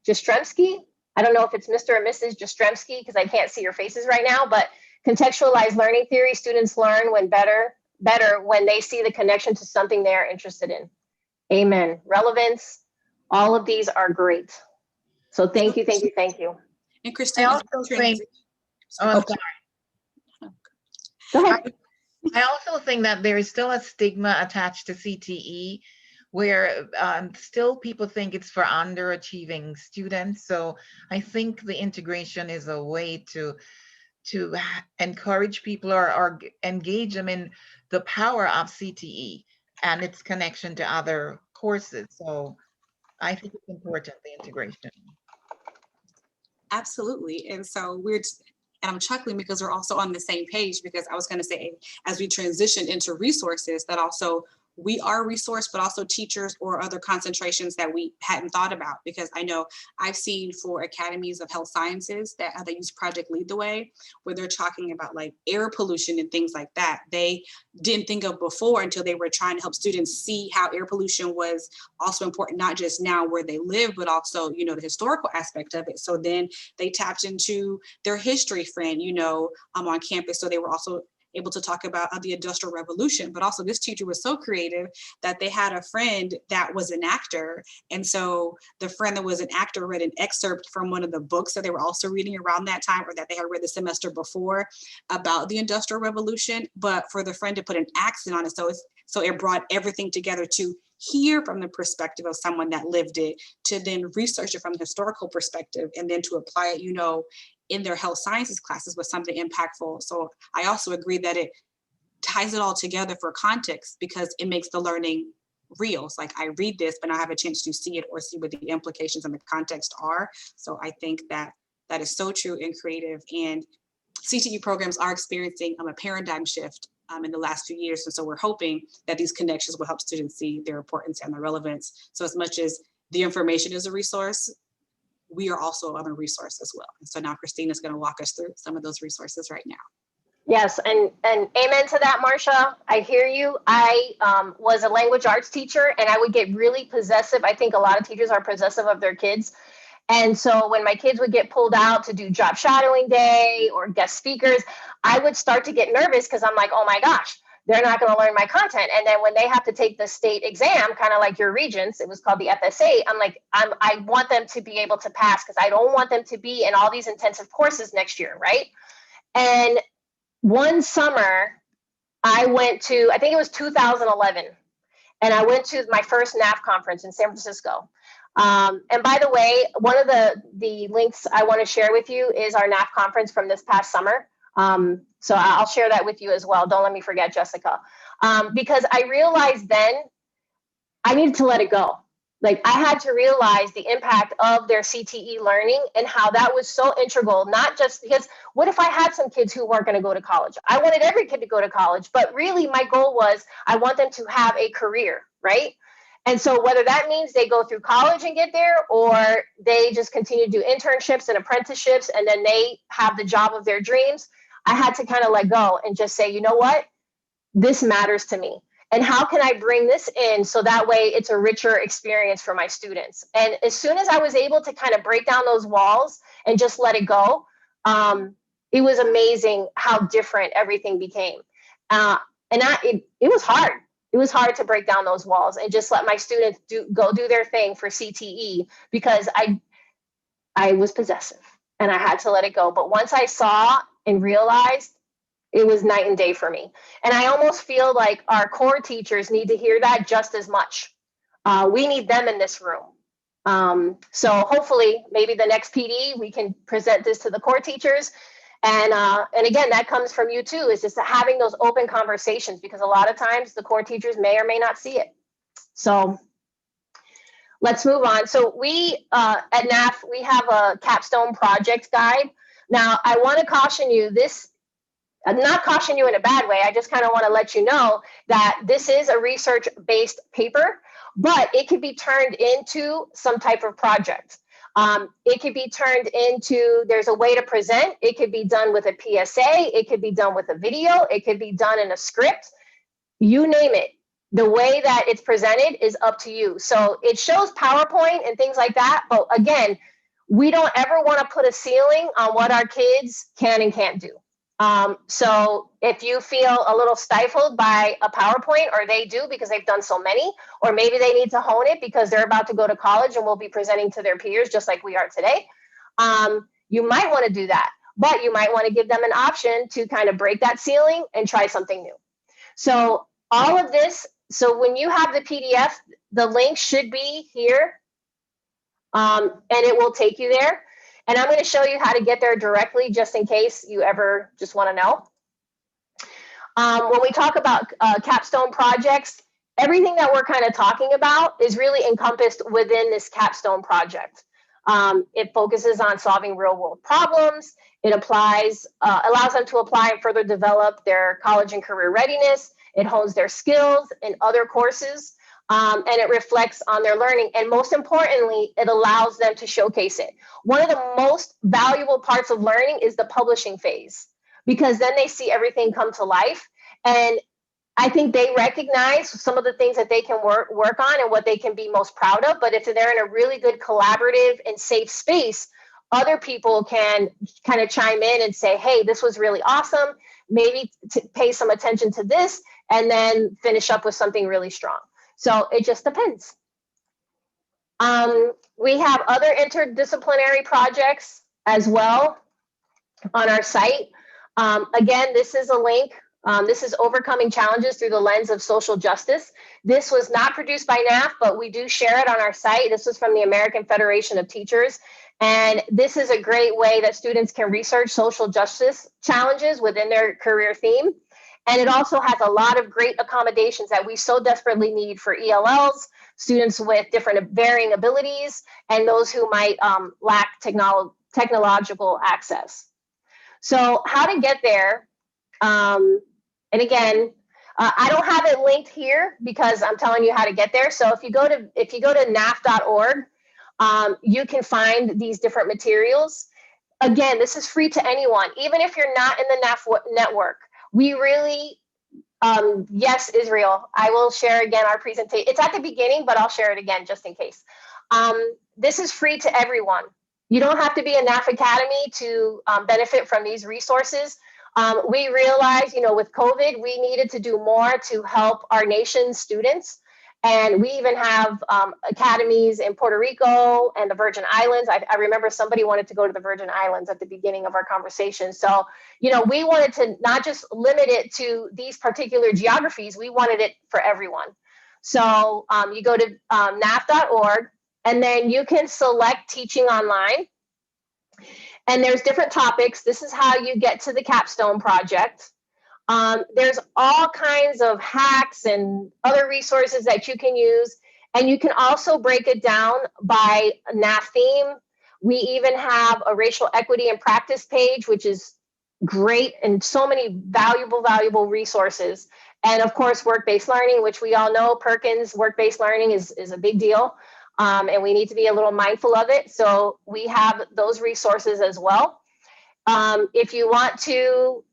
Jastrzemski. I don't know if it's Mr. or Mrs. Jastrzemski because I can't see your faces right now, but contextualized learning theory, students learn better when they see the connection to something they're interested in. Amen. Relevance. All of these are great. So thank you. And Christine, I also think, oh, sorry. Go ahead. I also think that there is still a stigma attached to CTE where still people think it's for underachieving students. So I think the integration is a way to encourage people or engage them in the power of CTE and its connection to other courses. So I think it's important, the integration. absolutely. And so I'm chuckling because we're also on the same page, because I was going to say, as we transition into resources, that also we are a resource, but also teachers or other concentrations that we hadn't thought about. Because I know I've seen for academies of health sciences that they use Project Lead the Way, where they're talking about like air pollution and things like that. They didn't think of before until they were trying to help students see how air pollution was also important, not just now where they live, but also, the historical aspect of it. So then they tapped into their history friend, on campus. So they were also able to talk about the Industrial Revolution, but also this teacher was so creative that they had a friend that was an actor. And so the friend that was an actor read an excerpt from one of the books that they were also reading around that time, or that they had read the semester before, about the Industrial Revolution, but for the friend to put an accent on it. So it brought everything together to hear from the perspective of someone that lived it, to then research it from the historical perspective, and then to apply it, in their health sciences classes with something impactful. So I also agree that it ties it all together for context, because it makes the learning real. It's like I read this, but I have a chance to see it or see what the implications and the context are. So I think that is so true and creative. And CTE programs are experiencing a paradigm shift in the last few years. And so we're hoping that these connections will help students see their importance and their relevance. So as much as the information is a resource, we are also a resource as well. And so now Christine is going to walk us through some of those resources right now. Yes, and amen to that, Marcia. I hear you. I was a language arts teacher, and I would get really possessive. I think a lot of teachers are possessive of their kids. And so when my kids would get pulled out to do job shadowing day or guest speakers, I would start to get nervous because I'm like, oh my gosh, they're not going to learn my content. And then when they have to take the state exam, kind of like your regents, it was called the FSA. I'm like, I want them to be able to pass, because I don't want them to be in all these intensive courses next year, right? And one summer, I went to, I think it was 2011, and I went to my first NAF conference in San Francisco. And by the way, one of the links I want to share with you is our NAF conference from this past summer. So I'll share that with you as well. Don't let me forget, Jessica. Because I realized then I needed to let it go. Like I had to realize the impact of their CTE learning and how that was so integral, not just because what if I had some kids who weren't going to go to college? I wanted every kid to go to college, but really my goal was I want them to have a career, right? And so whether that means they go through college and get there, or they just continue to do internships and apprenticeships, and then they have the job of their dreams, I had to kind of let go and just say, you know what? This matters to me. And how can I bring this in so that way it's a richer experience for my students? And as soon as I was able to kind of break down those walls and just let it go, it was amazing how different everything became. It was hard. It was hard to break down those walls and just let my students go do their thing for CTE, because I was possessive and I had to let it go. But once I saw and realized, it was night and day for me. And I almost feel like our core teachers need to hear that just as much. We need them in this room. So hopefully maybe the next PD, we can present this to the core teachers. And again, that comes from you too, is just having those open conversations, because a lot of times the core teachers may or may not see it. So let's move on. So we at NAF, we have a capstone project guide. Now I want to caution you, not caution you in a bad way. I just kind of want to let you know that this is a research-based paper, but it could be turned into some type of project. It could be turned into, there's a way to present. It could be done with a PSA. It could be done with a video. It could be done in a script. You name it. The way that it's presented is up to you. So it shows PowerPoint and things like that. But again, we don't ever want to put a ceiling on what our kids can and can't do. So if you feel a little stifled by a PowerPoint, or they do because they've done so many, or maybe they need to hone it because they're about to go to college and will be presenting to their peers just like we are today, you might want to do that, but you might want to give them an option to kind of break that ceiling and try something new. So all of this, so when you have the PDF, the link should be here, and it will take you there. And I'm going to show you how to get there directly, just in case you ever just want to know. When we talk about capstone projects, everything that we're kind of talking about is really encompassed within this capstone project. It focuses on solving real world problems. It allows them to apply and further develop their college and career readiness. It hones their skills in other courses. And it reflects on their learning. And most importantly, it allows them to showcase it. One of the most valuable parts of learning is the publishing phase, because then they see everything come to life. And I think they recognize some of the things that they can work on and what they can be most proud of. But if they're in a really good collaborative and safe space, other people can kind of chime in and say, hey, this was really awesome. Maybe pay some attention to this, and then finish up with something really strong. So it just depends. We have other interdisciplinary projects as well on our site. Again, this is a link. This is Overcoming Challenges Through the Lens of Social Justice. This was not produced by NAF, but we do share it on our site. This was from the American Federation of Teachers. And this is a great way that students can research social justice challenges within their career theme. And it also has a lot of great accommodations that we so desperately need for ELLs, students with different varying abilities, and those who might lack technological access. So how to get there, and again, I don't have it linked here because I'm telling you how to get there. So if you go to naf.org, you can find these different materials. Again, this is free to anyone, even if you're not in the NAF network. We really, yes, Israel, I will share again our presentation. It's at the beginning, but I'll share it again just in case. This is free to everyone. You don't have to be a NAF Academy to benefit from these resources. We realized, with COVID, we needed to do more to help our nation's students. And we even have academies in Puerto Rico and the Virgin Islands. I remember somebody wanted to go to the Virgin Islands at the beginning of our conversation. So, we wanted to not just limit it to these particular geographies, we wanted it for everyone. So you go to naf.org, and then you can select teaching online. And there's different topics. This is how you get to the capstone project. There's all kinds of hacks and other resources that you can use. And you can also break it down by NAF theme. We even have a racial equity and practice page, which is great, and so many valuable resources. And of course, work-based learning, which we all know, Perkins, work-based learning is a big deal. And we need to be a little mindful of it. So we have those resources as well. If you want to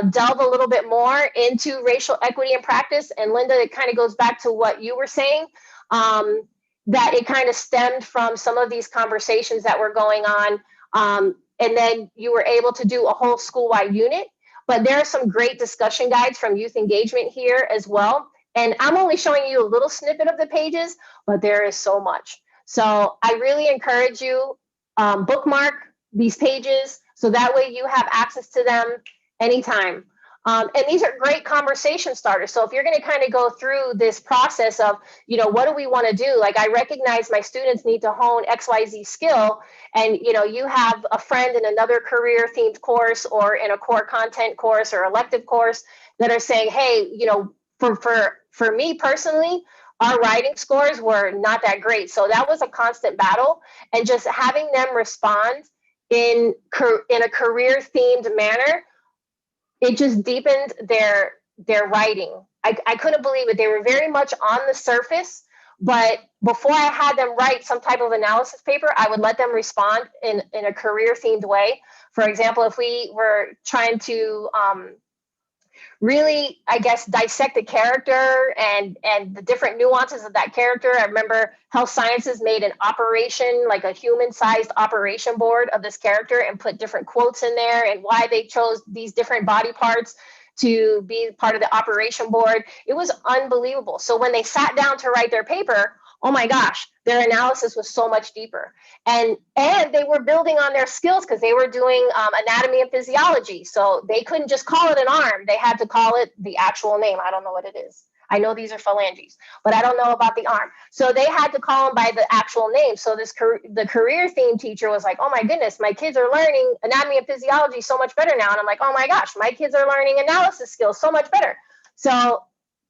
delve a little bit more into racial equity and practice, and Linda, it kind of goes back to what you were saying, that it kind of stemmed from some of these conversations that were going on. And then you were able to do a whole school-wide unit. But there are some great discussion guides from youth engagement here as well. And I'm only showing you a little snippet of the pages, but there is so much. So I really encourage you, bookmark these pages so that way you have access to them anytime. And these are great conversation starters. So if you're going to kind of go through this process of, what do we want to do? Like, I recognize my students need to hone XYZ skill. And, you have a friend in another career themed course or in a core content course or elective course that are saying, hey, for me personally, our writing scores were not that great. So that was a constant battle. And just having them respond in a career themed manner, it just deepened their writing. I couldn't believe it. They were very much on the surface, but before I had them write some type of analysis paper, I would let them respond in a career themed way. For example, if we were trying to really, I guess, dissect the character and the different nuances of that character. I remember Health Sciences made an operation, like a human-sized operation board of this character, and put different quotes in there and why they chose these different body parts to be part of the operation board. It was unbelievable. So when they sat down to write their paper, oh my gosh, their analysis was so much deeper. And they were building on their skills because they were doing anatomy and physiology. So they couldn't just call it an arm. They had to call it the actual name. I don't know what it is. I know these are phalanges, but I don't know about the arm. So they had to call them by the actual name. So the career theme teacher was like, oh my goodness, my kids are learning anatomy and physiology so much better now. And I'm like, oh my gosh, my kids are learning analysis skills so much better. So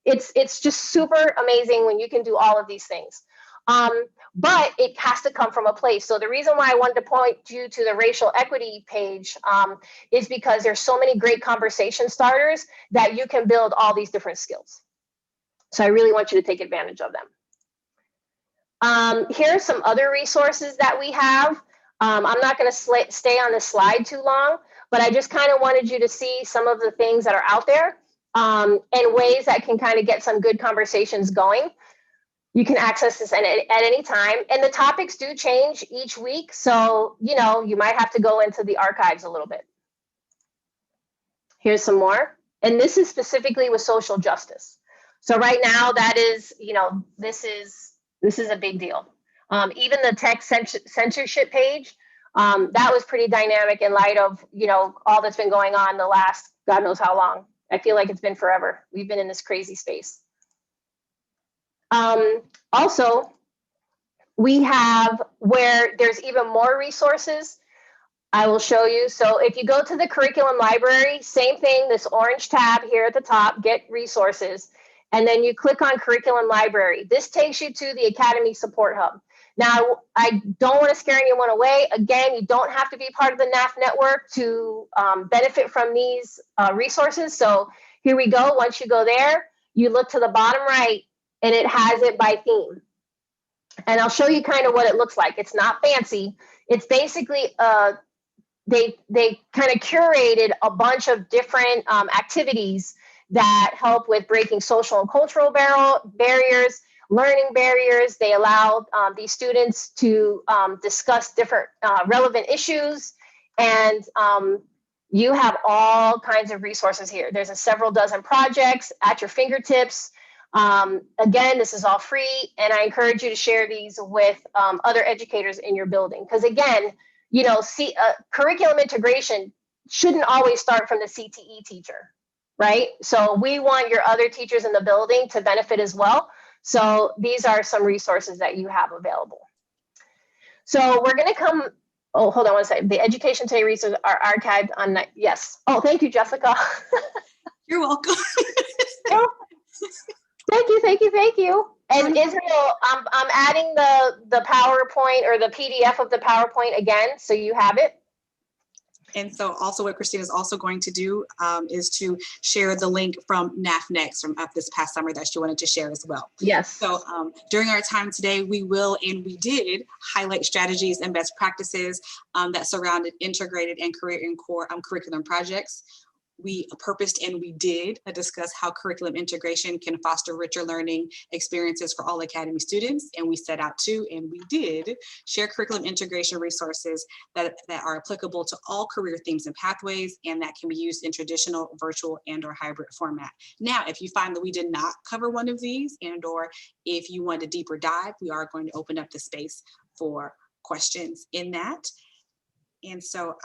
it's just super amazing when you can do all of these things. But it has to come from a place. So the reason why I wanted to point you to the racial equity page is because there's so many great conversation starters that you can build all these different skills. So I really want you to take advantage of them. Here are some other resources that we have. I'm not going to stay on this slide too long, but I just kind of wanted you to see some of the things that are out there and ways that can kind of get some good conversations going. You can access this at any time, and the topics do change each week. So, you might have to go into the archives a little bit. Here's some more. And this is specifically with social justice. So right now that is, this is a big deal. Even the tech censorship page, that was pretty dynamic in light of, all that's been going on the last, God knows how long. I feel like it's been forever. We've been in this crazy space. Also, we have where there's even more resources. I will show you. So if you go to the curriculum library, same thing, this orange tab here at the top, get resources, and then you click on curriculum library. This takes you to the Academy Support Hub. Now, I don't want to scare anyone away. Again, you don't have to be part of the NAF network to benefit from these resources. So here we go. Once you go there, you look to the bottom right, and it has it by theme. And I'll show you kind of what it looks like. It's not fancy. It's basically, they kind of curated a bunch of different activities that help with breaking social and cultural barriers, learning barriers. They allow these students to discuss different relevant issues. And you have all kinds of resources here. There's several dozen projects at your fingertips. Again, this is all free, and I encourage you to share these with other educators in your building. Because again, curriculum integration shouldn't always start from the CTE teacher, right? So we want your other teachers in the building to benefit as well. So these are some resources that you have available. So we're going to come, oh, hold on one second. The Education Today resources are archived on, yes. Oh, thank you, Jessica. You're welcome. Thank you. And Israel, I'm adding the PowerPoint or the PDF of the PowerPoint again, so you have it. And so also what Christine is also going to do is to share the link from NAF Next from up this past summer that she wanted to share as well. Yes. So during our time today, we will, and we did, highlight strategies and best practices that surrounded integrated and career and core curriculum projects. We purposed and we did discuss how curriculum integration can foster richer learning experiences for all Academy students. And we set out to, and we did, share curriculum integration resources that are applicable to all career themes and pathways, and that can be used in traditional, virtual, and/or hybrid format. Now, if you find that we did not cover one of these, and/or if you want a deeper dive, we are going to open up the space for questions in that. And so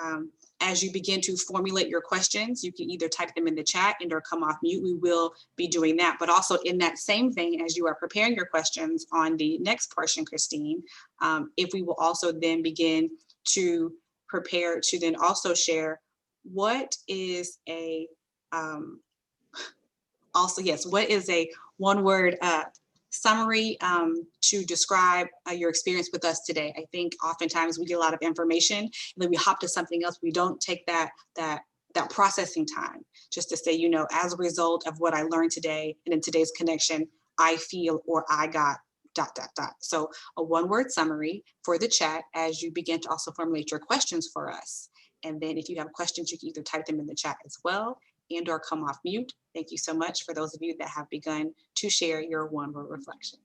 as you begin to formulate your questions, you can either type them in the chat and or come off mute. We will be doing that. But also in that same vein, as you are preparing your questions on the next portion, Christine, if we will also then begin to prepare to then also share what is a, what is a one-word summary to describe your experience with us today. I think oftentimes we get a lot of information and then we hop to something else. We don't take that processing time just to say, you know, as a result of what I learned today and in today's connection, I feel or I got ... So a one-word summary for the chat as you begin to also formulate your questions for us. And then if you have questions, you can either type them in the chat as well and or come off mute. Thank you so much for those of you that have begun to share your one-word reflection.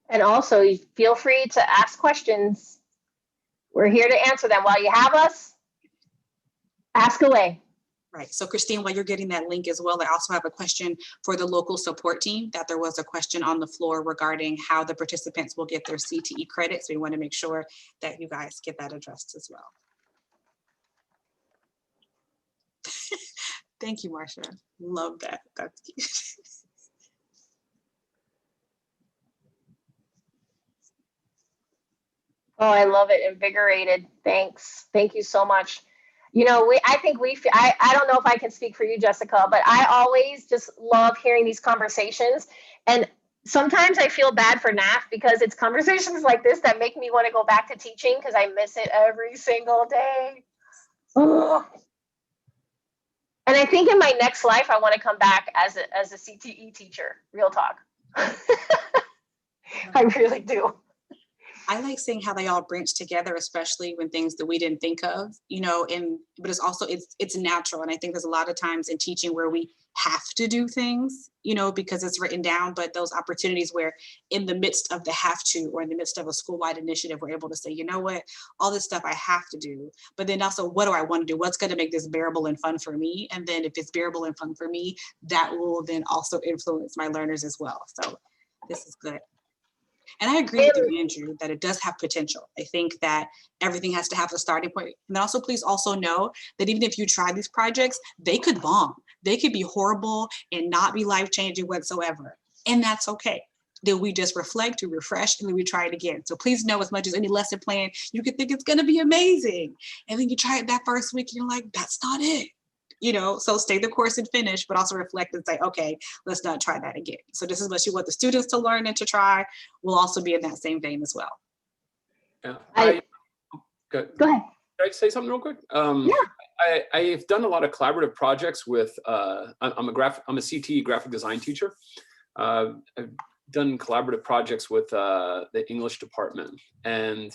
And also feel free to ask questions. We're here to answer them. While you have us, ask away. Right, so Christine, while you're getting that link as well, I also have a question for the local support team, that there was a question on the floor regarding how the participants will get their CTE credits. We want to make sure that you guys get that addressed as well. Thank you, Marcia. Love that. That's cute. Oh, I love it. Invigorated. Thanks. Thank you so much. You know, I don't know if I can speak for you, Jessica, but I always just love hearing these conversations. And sometimes I feel bad for NAF because it's conversations like this that make me want to go back to teaching because I miss it every single day. Ugh. And I think in my next life, I want to come back as a CTE teacher, real talk. I really do. I like seeing how they all branch together, especially when things that we didn't think of, you know, but it's also, it's natural. And I think there's a lot of times in teaching where we have to do things, you know, because it's written down, but those opportunities where in the midst of the have to, or in the midst of a school-wide initiative, we're able to say, you know what, all this stuff I have to do, but then also what do I want to do? What's going to make this bearable and fun for me? And then if it's bearable and fun for me, that will then also influence my learners as well. So this is good. And I agree with you, Andrew, that it does have potential. I think that everything has to have a starting point. And then also, please also know that even if you try these projects, they could bomb. They could be horrible and not be life-changing whatsoever. And that's okay. Then we just reflect, we refresh, and then we try it again. So please know, as much as any lesson plan, you could think it's gonna be amazing. And then you try it that first week, and you're like, that's not it. You know, so stay the course and finish, but also reflect and say, okay, let's not try that again. So this is what you want the students to learn and to try. We'll also be in that same vein as well. Yeah. Go ahead. Can I say something real quick? Yeah. I've done a lot of collaborative projects with, I'm a CTE graphic design teacher. I've done collaborative projects with the English department, and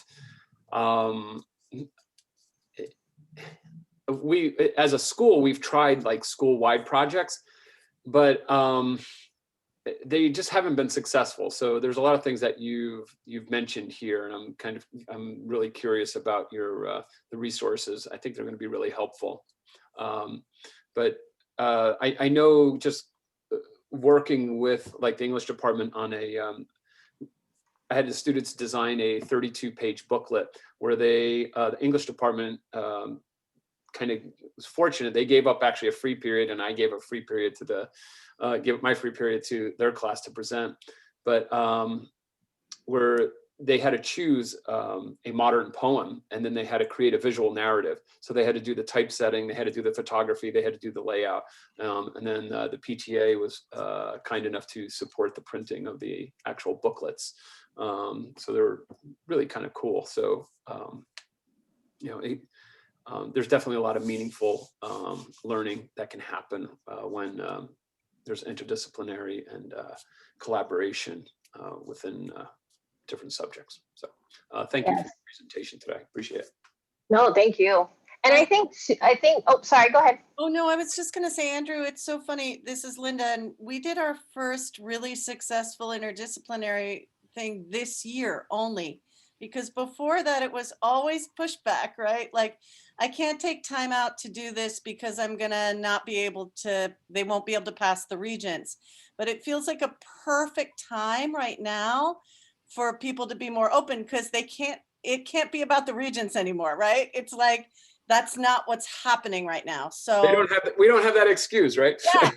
we, as a school, we've tried like school-wide projects, but they just haven't been successful. So there's a lot of things that you've mentioned here, and I'm really curious about your the resources. I think they're going to be really helpful. But I know just working with like the English department on I had the students design a 32-page booklet where the English department kind of was fortunate. They gave up actually a free period, and I gave a free period to give my free period to their class to present. But we're they had to choose a modern poem, and then they had to create a visual narrative. So they had to do the typesetting, they had to do the photography, they had to do the layout. And then the PTA was kind enough to support the printing of the actual booklets. So they were really kind of cool. So, you know, there's definitely a lot of meaningful learning that can happen when there's interdisciplinary and collaboration within different subjects. So thank you for the presentation today. Appreciate it. No, thank you. And I think, oh, sorry, go ahead. Oh, no, I was just going to say, Andrew, it's so funny. This is Linda, and we did our first really successful interdisciplinary thing this year only, because before that it was always pushback, right? Like, I can't take time out to do this because I'm going to not be able to, they won't be able to pass the regents. But it feels like a perfect time right now for people to be more open, because it can't be about the regents anymore, right? It's like, that's not what's happening right now. So we don't have that excuse, right? Yeah.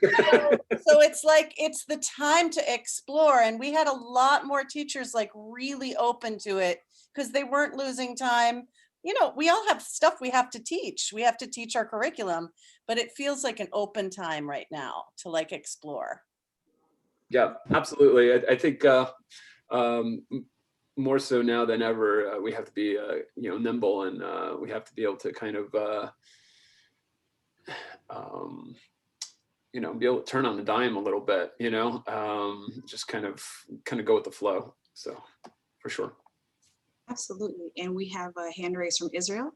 So it's like, it's the time to explore. And we had a lot more teachers like really open to it, because they weren't losing time. You know, we all have stuff we have to teach. We have to teach our curriculum, but it feels like an open time right now to like explore. Yeah, absolutely. I think more so now than ever, we have to be, you know, nimble, and we have to be able to kind of, you know, be able to turn on the dime a little bit, you know, just kind of go with the flow. So for sure. Absolutely. And we have a hand raised from Israel.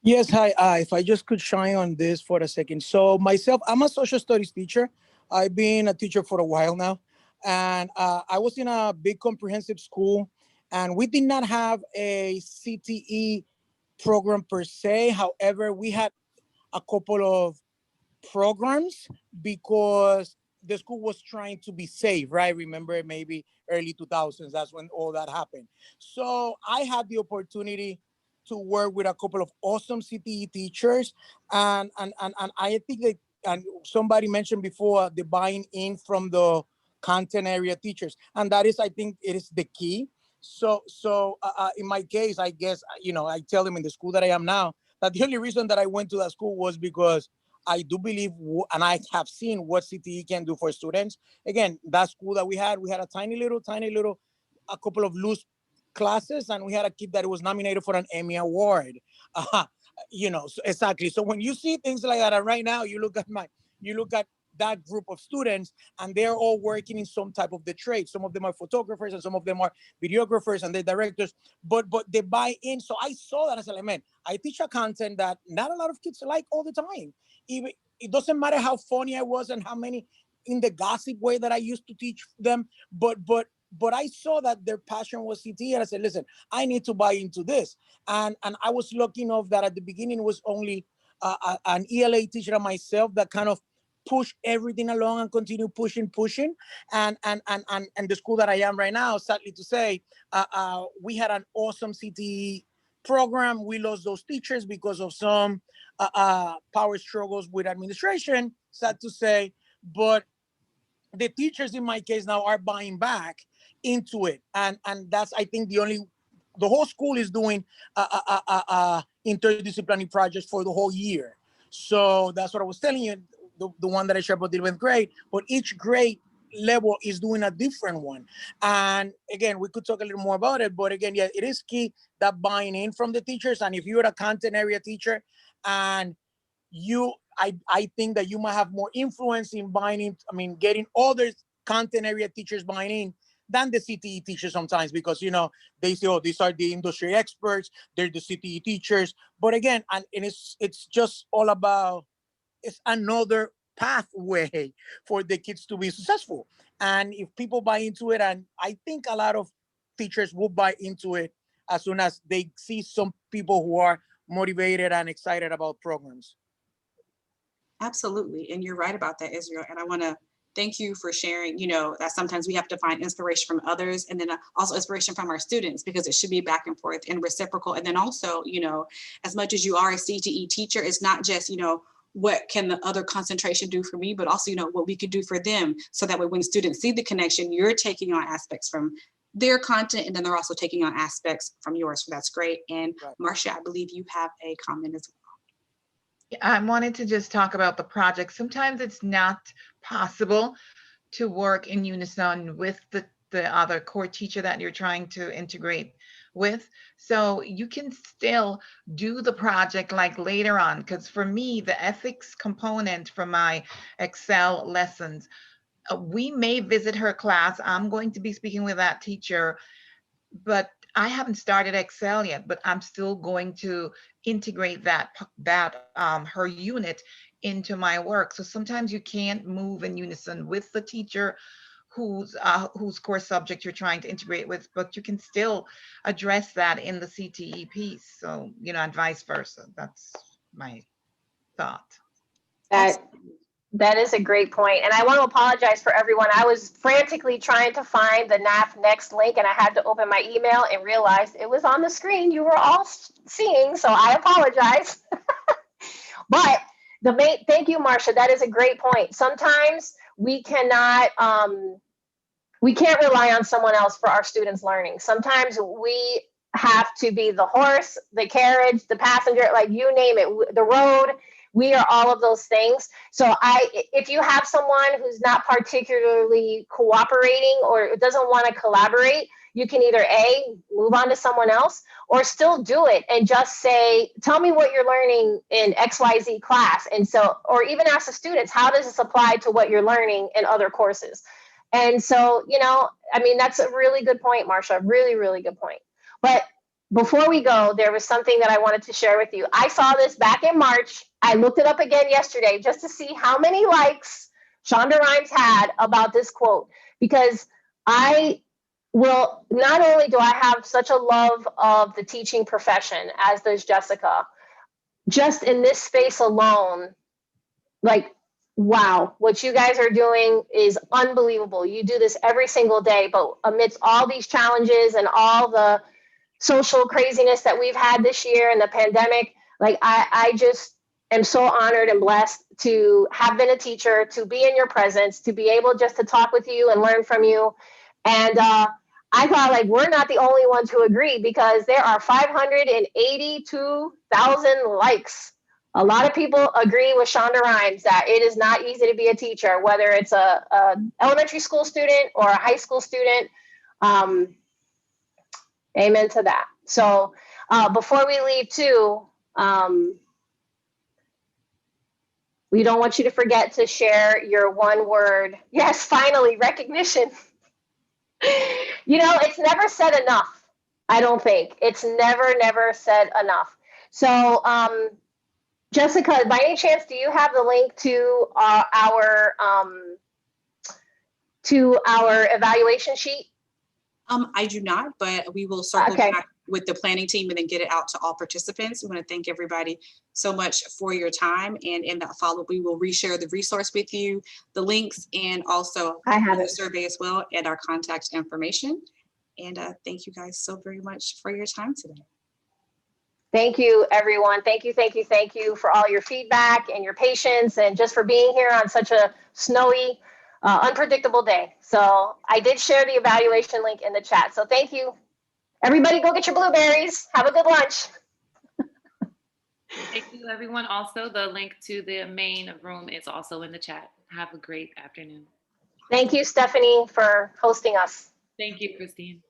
Yes, hi. If I just could shine on this for a second. So myself, I'm a social studies teacher. I've been a teacher for a while now. And I was in a big comprehensive school, and we did not have a CTE program per se. However, we had a couple of programs because the school was trying to be safe, right? Remember, maybe early 2000s, that's when all that happened. So I had the opportunity to work with a couple of awesome CTE teachers. And I think that, and somebody mentioned before, the buying in from the content area teachers. And that is, I think it is the key. So in my case, I guess, you know, I tell them in the school that I am now, that the only reason that I went to that school was because I do believe, and I have seen what CTE can do for students. Again, that school that we had a tiny little, a couple of loose classes, and we had a kid that was nominated for an Emmy Award. You know, so exactly. So when you see things like that, and right now you look at that group of students, and they're all working in some type of the trade. Some of them are photographers, and some of them are videographers, and they're directors, but they buy in. So I saw that as an element. I teach a content that not a lot of kids like all the time. Even it doesn't matter how funny I was and how many in the gossip way that I used to teach them, but I saw that their passion was CTE, and I said, listen, I need to buy into this. And I was lucky enough that at the beginning it was only an ELA teacher myself that kind of push everything along and continue pushing. And the school that I am right now, sadly to say, we had an awesome CTE program. We lost those teachers because of some power struggles with administration, sad to say. But the teachers in my case now are buying back into it. And that's, I think, the whole school is doing interdisciplinary projects for the whole year. So that's what I was telling you. The one that I shared about the 11th grade, but each grade level is doing a different one. And again, we could talk a little more about it, but again, yeah, it is key that buying in from the teachers. And if you're a content area teacher, and I think that you might have more influence in buying in, I mean, getting other content area teachers buying in than the CTE teachers sometimes, because, you know, they say, oh, these are the industry experts, they're the CTE teachers. But again, and it's just all about, it's another pathway for the kids to be successful. And if people buy into it, and I think a lot of teachers will buy into it as soon as they see some people who are motivated and excited about programs. Absolutely. And you're right about that, Israel. And I want to thank you for sharing, you know, that sometimes we have to find inspiration from others, and then also inspiration from our students, because it should be back and forth and reciprocal. And then also, you know, as much as you are a CTE teacher, it's not just, you know, what can the other concentration do for me, but also, you know, what we could do for them, so that way when students see the connection, you're taking on aspects from their content, and then they're also taking on aspects from yours. So that's great. And Right. Marcia, I believe you have a comment as well. I wanted to just talk about the project. Sometimes it's not possible to work in unison with the other core teacher that you're trying to integrate with. So you can still do the project like later on, because for me, the ethics component for my Excel lessons, we may visit her class. I'm going to be speaking with that teacher, but I haven't started Excel yet, but I'm still going to integrate that her unit into my work. So sometimes you can't move in unison with the teacher whose core subject you're trying to integrate with, but you can still address that in the CTE piece. So, you know, and vice versa. That's my thought. That is a great point. And I want to apologize for everyone. I was frantically trying to find the NAF Next link, and I had to open my email and realized it was on the screen you were all seeing. So I apologize. But thank you, Marcia. That is a great point. Sometimes we cannot, we can't rely on someone else for our students' learning. Sometimes we have to be the horse, the carriage, the passenger, like you name it, the road. We are all of those things. So if you have someone who's not particularly cooperating or doesn't want to collaborate, you can either move on to someone else, or still do it and just say, tell me what you're learning in XYZ class. And so, or even ask the students, how does this apply to what you're learning in other courses? And so, you know, I mean, that's a really good point, Marcia, really, really good point. But before we go, there was something that I wanted to share with you. I saw this back in March. I looked it up again yesterday just to see how many likes Shonda Rhimes had about this quote, because not only do I have such a love of the teaching profession, as does Jessica, just in this space alone, like, wow, what you guys are doing is unbelievable. You do this every single day, but amidst all these challenges and all the social craziness that we've had this year and the pandemic, like I just am so honored and blessed to have been a teacher, to be in your presence, to be able just to talk with you and learn from you. And I thought, like, we're not the only ones who agree, because there are 582,000 likes. A lot of people agree with Shonda Rhimes that it is not easy to be a teacher, whether it's a elementary school student or a high school student. Amen to that. So before we leave too, we don't want you to forget to share your one word. Yes, finally, recognition. You know, it's never said enough. I don't think it's never said enough. So Jessica, by any chance, do you have the link to our evaluation sheet? I do not, but we will circle back with the planning team and then get it out to all participants. We want to thank everybody so much for your time. And in that follow-up, we will reshare the resource with you, the links, and also the survey as well, and our contact information. And thank you guys so very much for your time today. Thank you, everyone. Thank you for all your feedback and your patience, and just for being here on such a snowy, unpredictable day. So I did share the evaluation link in the chat. So thank you. Everybody go get your blueberries. Have a good lunch. Thank you, everyone. Also, the link to the main room is also in the chat. Have a great afternoon. Thank you, Stephanie, for hosting us. Thank you, Christine.